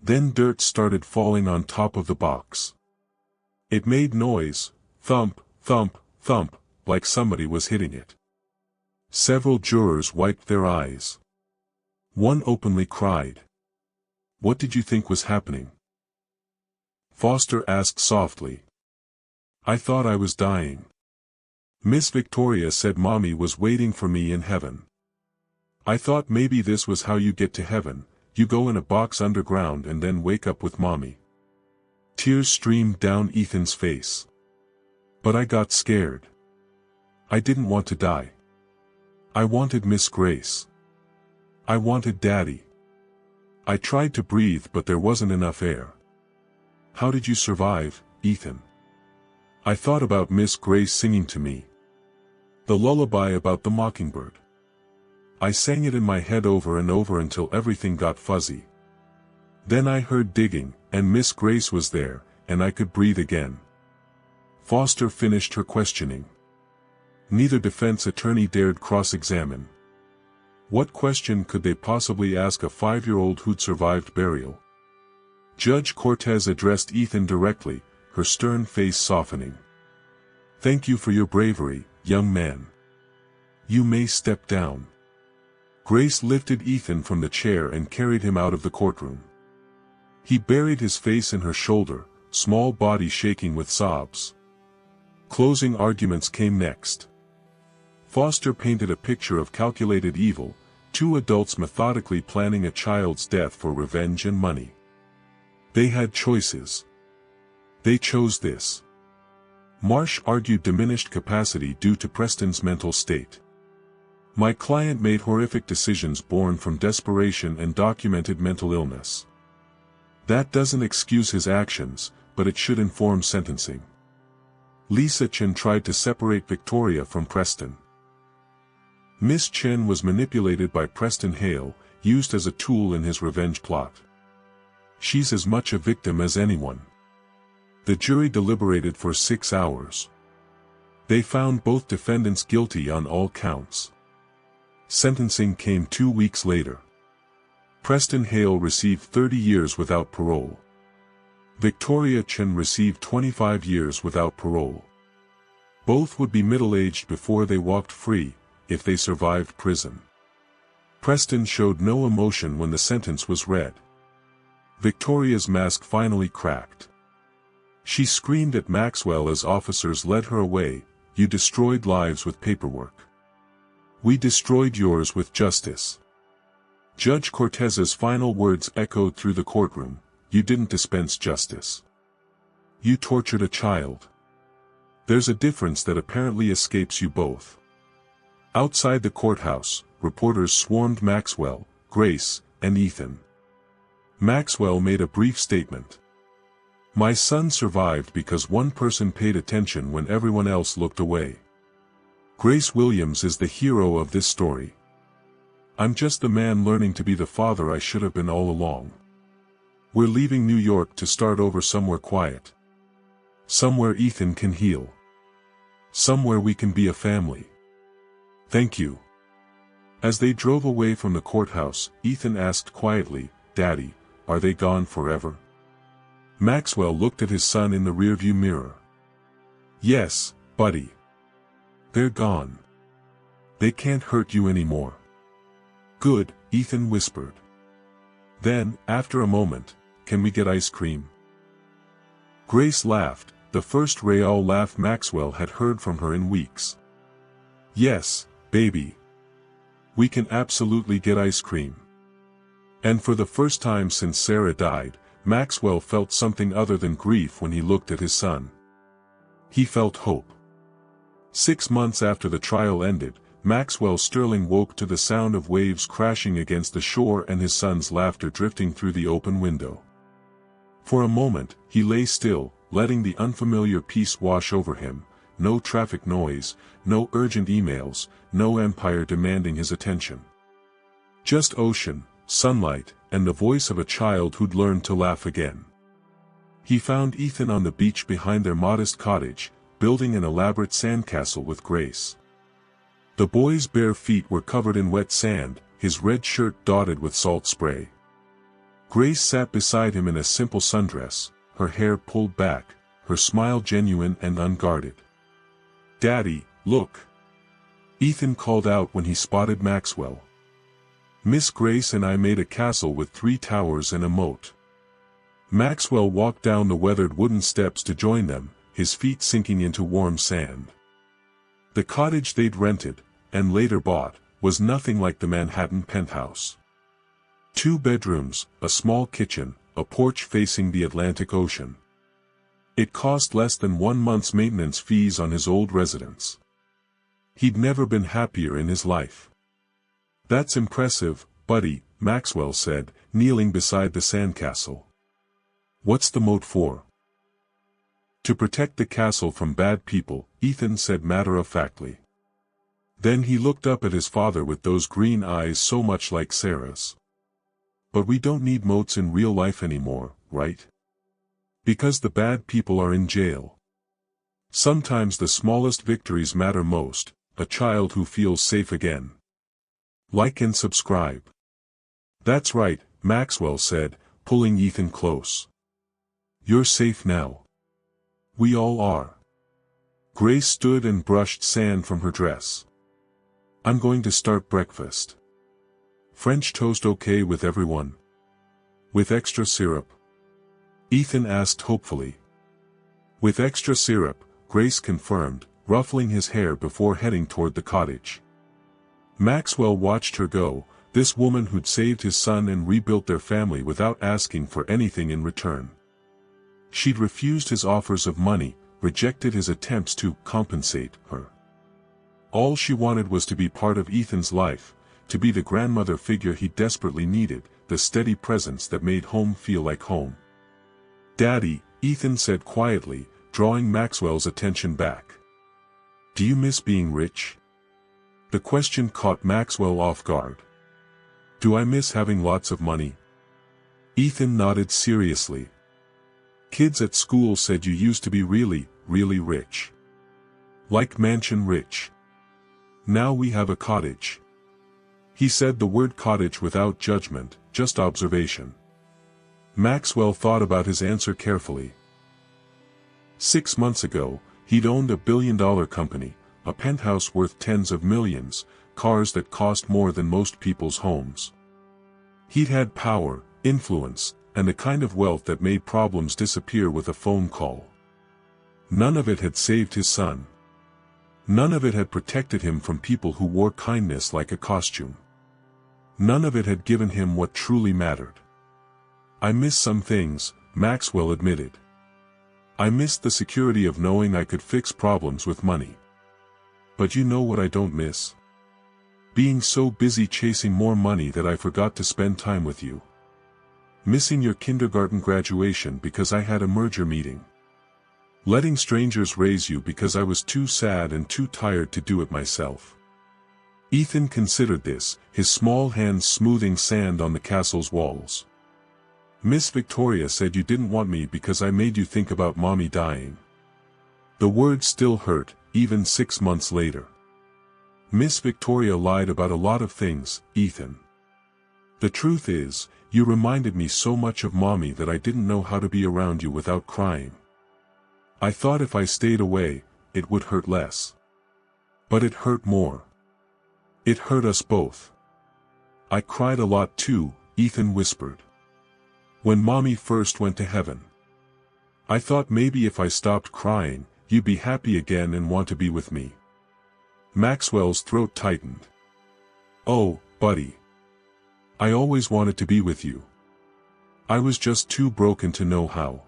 Then dirt started falling on top of the box. It made noise, thump, thump, thump, like somebody was hitting it. Several jurors wiped their eyes. One openly cried. What did you think was happening? Foster asked softly. I thought I was dying. Miss Victoria said Mommy was waiting for me in heaven. I thought maybe this was how you get to heaven, you go in a box underground and then wake up with Mommy. Tears streamed down Ethan's face. But I got scared. I didn't want to die. I wanted Miss Grace. I wanted Daddy. I tried to breathe but there wasn't enough air. How did you survive, Ethan? I thought about Miss Grace singing to me. The lullaby about the mockingbird. I sang it in my head over and over until everything got fuzzy. Then I heard digging, and Miss Grace was there, and I could breathe again. Foster finished her questioning. Neither defense attorney dared cross-examine. What question could they possibly ask a 5-year-old who'd survived burial? Judge Cortez addressed Ethan directly, her stern face softening. Thank you for your bravery, young man. You may step down. Grace lifted Ethan from the chair and carried him out of the courtroom. He buried his face in her shoulder, small body shaking with sobs. Closing arguments came next. Foster painted a picture of calculated evil, two adults methodically planning a child's death for revenge and money. They had choices. They chose this. Marsh argued diminished capacity due to Preston's mental state. My client made horrific decisions born from desperation and documented mental illness. That doesn't excuse his actions, but it should inform sentencing. Lisa Chen tried to separate Victoria from Preston. Miss Chen was manipulated by Preston Hale, used as a tool in his revenge plot. She's as much a victim as anyone. The jury deliberated for 6 hours. They found both defendants guilty on all counts. Sentencing came 2 weeks later. Preston Hale received 30 years without parole. Victoria Chen received 25 years without parole. Both would be middle-aged before they walked free, if they survived prison. Preston showed no emotion when the sentence was read. Victoria's mask finally cracked. She screamed at Maxwell as officers led her away, "You destroyed lives with paperwork. We destroyed yours with justice." Judge Cortez's final words echoed through the courtroom, "You didn't dispense justice. You tortured a child. There's a difference that apparently escapes you both." Outside the courthouse, reporters swarmed Maxwell, Grace, and Ethan. Maxwell made a brief statement. "My son survived because one person paid attention when everyone else looked away. Grace Williams is the hero of this story. I'm just the man learning to be the father I should have been all along. We're leaving New York to start over somewhere quiet. Somewhere Ethan can heal. Somewhere we can be a family. Thank you." As they drove away from the courthouse, Ethan asked quietly, "Daddy, are they gone forever?" Maxwell looked at his son in the rearview mirror. "Yes, buddy. They're gone. They can't hurt you anymore." "Good," Ethan whispered. Then, after a moment, "Can we get ice cream?" Grace laughed, the first real laugh Maxwell had heard from her in weeks. "Yes, baby. We can absolutely get ice cream." And for the first time since Sarah died, Maxwell felt something other than grief when he looked at his son. He felt hope. 6 months after the trial ended, Maxwell Sterling woke to the sound of waves crashing against the shore and his son's laughter drifting through the open window. For a moment, he lay still, letting the unfamiliar peace wash over him. No traffic noise, no urgent emails, no empire demanding his attention. Just ocean, sunlight, and the voice of a child who'd learned to laugh again. He found Ethan on the beach behind their modest cottage, building an elaborate sandcastle with Grace. The boy's bare feet were covered in wet sand, his red shirt dotted with salt spray. Grace sat beside him in a simple sundress, her hair pulled back, her smile genuine and unguarded. "Daddy, look!" Ethan called out when he spotted Maxwell. "Miss Grace and I made a castle with 3 towers and a moat." Maxwell walked down the weathered wooden steps to join them, his feet sinking into warm sand. The cottage they'd rented, and later bought, was nothing like the Manhattan penthouse. 2 bedrooms, a small kitchen, a porch facing the Atlantic Ocean. It cost less than 1 month's maintenance fees on his old residence. He'd never been happier in his life. "That's impressive, buddy," Maxwell said, kneeling beside the sandcastle. "What's the moat for?" "To protect the castle from bad people," Ethan said matter-of-factly. Then he looked up at his father with those green eyes so much like Sarah's. "But we don't need moats in real life anymore, right? Because the bad people are in jail. Sometimes the smallest victories matter most, a child who feels safe again." "Like and subscribe." "That's right," Maxwell said, pulling Ethan close. "You're safe now. We all are." Grace stood and brushed sand from her dress. "I'm going to start breakfast. French toast okay with everyone? With extra syrup?" Ethan asked hopefully. "With extra syrup," Grace confirmed, ruffling his hair before heading toward the cottage. Maxwell watched her go, this woman who'd saved his son and rebuilt their family without asking for anything in return. She'd refused his offers of money, rejected his attempts to compensate her. All she wanted was to be part of Ethan's life, to be the grandmother figure he desperately needed, the steady presence that made home feel like home. "Daddy," Ethan said quietly, drawing Maxwell's attention back. "Do you miss being rich?" The question caught Maxwell off guard. "Do I miss having lots of money?" Ethan nodded seriously. "Kids at school said you used to be really, really rich. Like mansion rich. Now we have a cottage." He said the word cottage without judgment, just observation. Maxwell thought about his answer carefully. 6 months ago, he'd owned a billion-dollar company, a penthouse worth tens of millions, cars that cost more than most people's homes. He'd had power, influence, and the kind of wealth that made problems disappear with a phone call. None of it had saved his son. None of it had protected him from people who wore kindness like a costume. None of it had given him what truly mattered. "I miss some things," Maxwell admitted. "I missed the security of knowing I could fix problems with money. But you know what I don't miss? Being so busy chasing more money that I forgot to spend time with you. Missing your kindergarten graduation because I had a merger meeting. Letting strangers raise you because I was too sad and too tired to do it myself." Ethan considered this, his small hands smoothing sand on the castle's walls. "Miss Victoria said you didn't want me because I made you think about Mommy dying." The words still hurt, even 6 months later. "Miss Victoria lied about a lot of things, Ethan. The truth is, you reminded me so much of Mommy that I didn't know how to be around you without crying. I thought if I stayed away, it would hurt less. But it hurt more. It hurt us both." "I cried a lot too," Ethan whispered. "When Mommy first went to heaven. I thought maybe if I stopped crying, you'd be happy again and want to be with me." Maxwell's throat tightened. "Oh, buddy. I always wanted to be with you. I was just too broken to know how.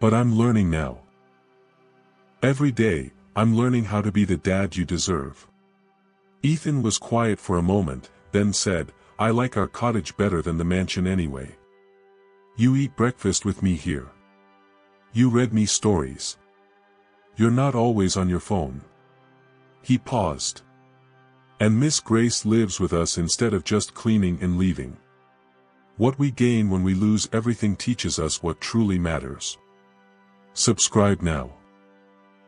But I'm learning now. Every day, I'm learning how to be the dad you deserve." Ethan was quiet for a moment, then said, "I like our cottage better than the mansion anyway. You eat breakfast with me here. You read me stories. You're not always on your phone." He paused. "And Miss Grace lives with us instead of just cleaning and leaving. What we gain when we lose everything teaches us what truly matters. Subscribe now.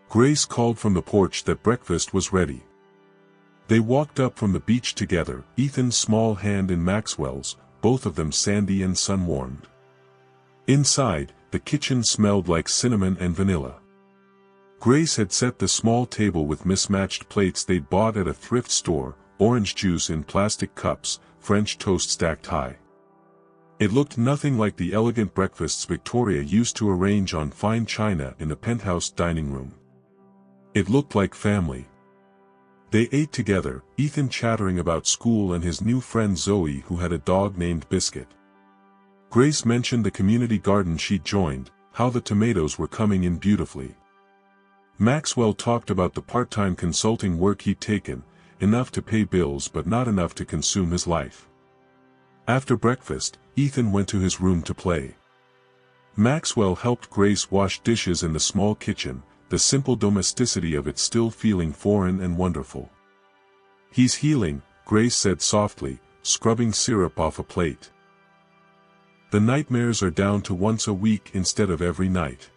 Grace called from the porch that breakfast was ready. They walked up from the beach together, Ethan's small hand in Maxwell's, both of them sandy and sun-warmed. Inside, the kitchen smelled like cinnamon and vanilla. Grace had set the small table with mismatched plates they'd bought at a thrift store, orange juice in plastic cups, French toast stacked high. It looked nothing like the elegant breakfasts Victoria used to arrange on fine china in the penthouse dining room. It looked like family. They ate together, Ethan chattering about school and his new friend Zoe who had a dog named Biscuit. Grace mentioned the community garden she'd joined, how the tomatoes were coming in beautifully. Maxwell talked about the part-time consulting work he'd taken, enough to pay bills but not enough to consume his life. After breakfast, Ethan went to his room to play. Maxwell helped Grace wash dishes in the small kitchen, the simple domesticity of it still feeling foreign and wonderful. "He's healing," Grace said softly, scrubbing syrup off a plate. "The nightmares are down to once a week instead of every night.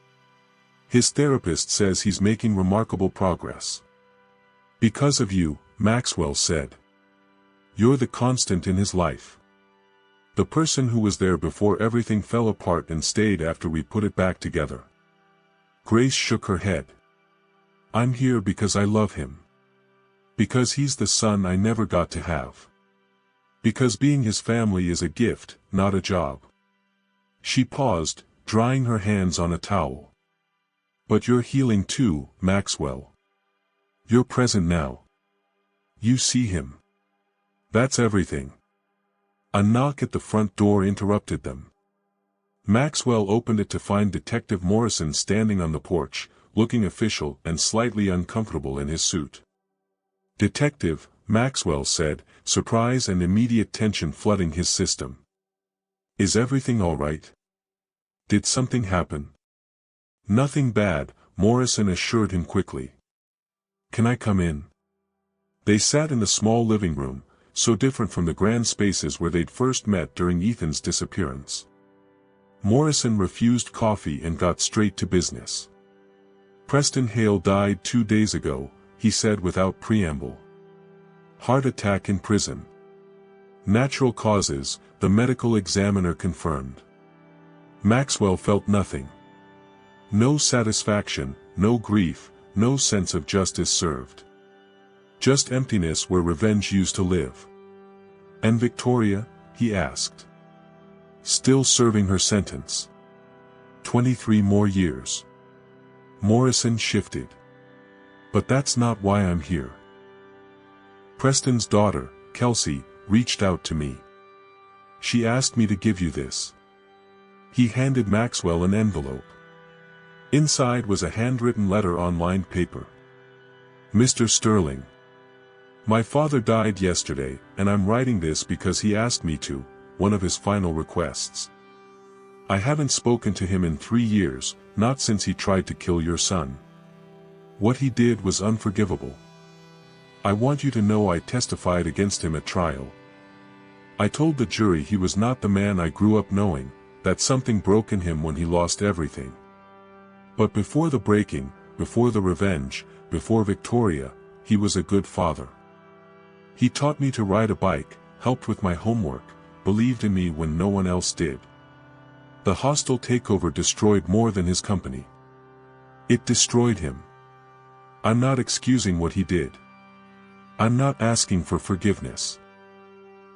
His therapist says he's making remarkable progress." "Because of you," Maxwell said. "You're the constant in his life. The person who was there before everything fell apart and stayed after we put it back together." Grace shook her head. "I'm here because I love him. Because he's the son I never got to have. Because being his family is a gift, not a job." She paused, drying her hands on a towel. "But you're healing too, Maxwell. You're present now. You see him. That's everything." A knock at the front door interrupted them. Maxwell opened it to find Detective Morrison standing on the porch, looking official and slightly uncomfortable in his suit. "Detective," Maxwell said, surprise and immediate tension flooding his system. "Is everything all right? Did something happen?" "Nothing bad," Morrison assured him quickly. "Can I come in?" They sat in the small living room, so different from the grand spaces where they'd first met during Ethan's disappearance. Morrison refused coffee and got straight to business. "Preston Hale died 2 days ago," he said without preamble. "Heart attack in prison. Natural causes," the medical examiner confirmed. Maxwell felt nothing. No satisfaction, no grief, no sense of justice served. Just emptiness where revenge used to live. "And Victoria?" he asked. "Still serving her sentence. 23 more years." Morrison shifted. "But that's not why I'm here. Preston's daughter, Kelsey, reached out to me. She asked me to give you this." He handed Maxwell an envelope. Inside was a handwritten letter on lined paper. "Mr. Sterling. My father died yesterday, and I'm writing this because he asked me to, one of his final requests. I haven't spoken to him in 3 years, not since he tried to kill your son. What he did was unforgivable. I want you to know I testified against him at trial. I told the jury he was not the man I grew up knowing, that something broke in him when he lost everything. But before the breaking, before the revenge, before Victoria, he was a good father. He taught me to ride a bike, helped with my homework, believed in me when no one else did. The hostile takeover destroyed more than his company. It destroyed him. I'm not excusing what he did. I'm not asking for forgiveness.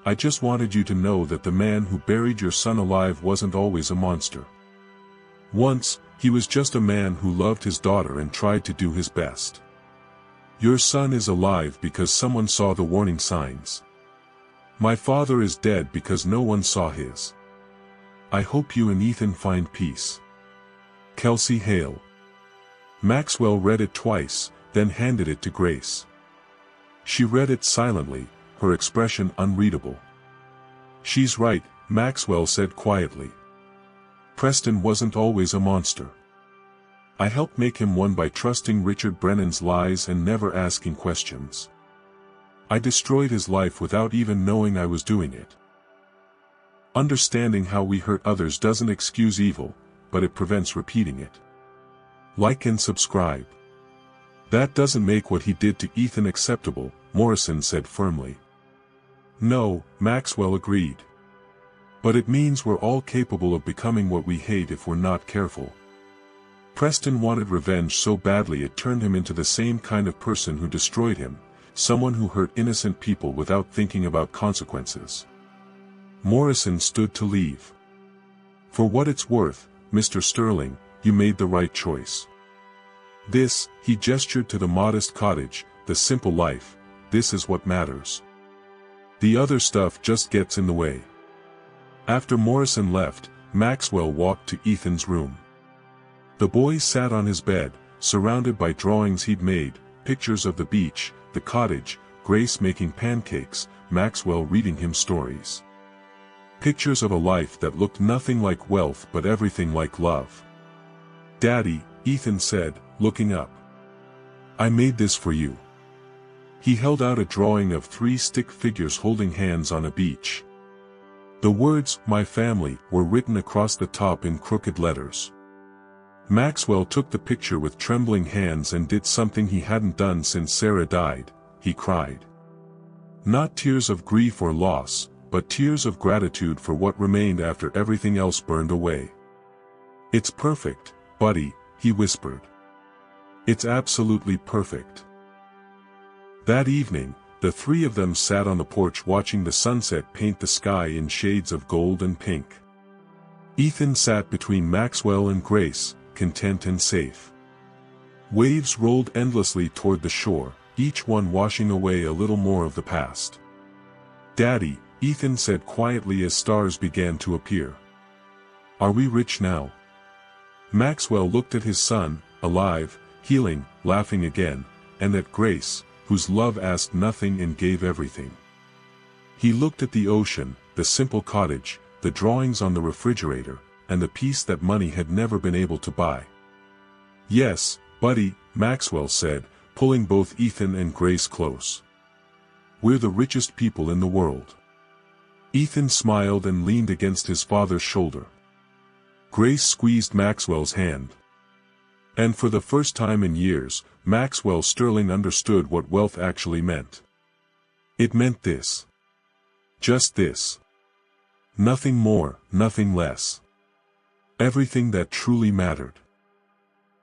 I just wanted you to know that the man who buried your son alive wasn't always a monster. Once, he was just a man who loved his daughter and tried to do his best. Your son is alive because someone saw the warning signs. My father is dead because no one saw his. I hope you and Ethan find peace. Kelsey Hale." Maxwell read it twice, then handed it to Grace. She read it silently, her expression unreadable. "She's right," Maxwell said quietly. "Preston wasn't always a monster. I helped make him one by trusting Richard Brennan's lies and never asking questions. I destroyed his life without even knowing I was doing it. Understanding how we hurt others doesn't excuse evil, but it prevents repeating it. Like and subscribe. That doesn't make what he did to Ethan acceptable, Morrison said firmly. No, Maxwell agreed. But it means we're all capable of becoming what we hate if we're not careful. Preston wanted revenge so badly it turned him into the same kind of person who destroyed him, someone who hurt innocent people without thinking about consequences. Morrison stood to leave. For what it's worth, Mr. Sterling, you made the right choice. This, he gestured to the modest cottage, the simple life, this is what matters. The other stuff just gets in the way. After Morrison left, Maxwell walked to Ethan's room. The boy sat on his bed, surrounded by drawings he'd made, pictures of the beach, the cottage, Grace making pancakes, Maxwell reading him stories. Pictures of a life that looked nothing like wealth but everything like love. Daddy, Ethan said, looking up. I made this for you. He held out a drawing of 3 stick figures holding hands on a beach. The words, my family, were written across the top in crooked letters. Maxwell took the picture with trembling hands and did something he hadn't done since Sarah died, he cried. Not tears of grief or loss, but tears of gratitude for what remained after everything else burned away. It's perfect, buddy, he whispered. It's absolutely perfect. That evening, the 3 of them sat on the porch watching the sunset paint the sky in shades of gold and pink. Ethan sat between Maxwell and Grace, content and safe. Waves rolled endlessly toward the shore, each one washing away a little more of the past. Daddy, Ethan said quietly as stars began to appear. Are we rich now? Maxwell looked at his son, alive, healing, laughing again, and at Grace, whose love asked nothing and gave everything. He looked at the ocean, the simple cottage, the drawings on the refrigerator, and the peace that money had never been able to buy. Yes, buddy, Maxwell said, pulling both Ethan and Grace close. We're the richest people in the world. Ethan smiled and leaned against his father's shoulder. Grace squeezed Maxwell's hand. And for the first time in years, Maxwell Sterling understood what wealth actually meant. It meant this. Just this. Nothing more, nothing less. Everything that truly mattered.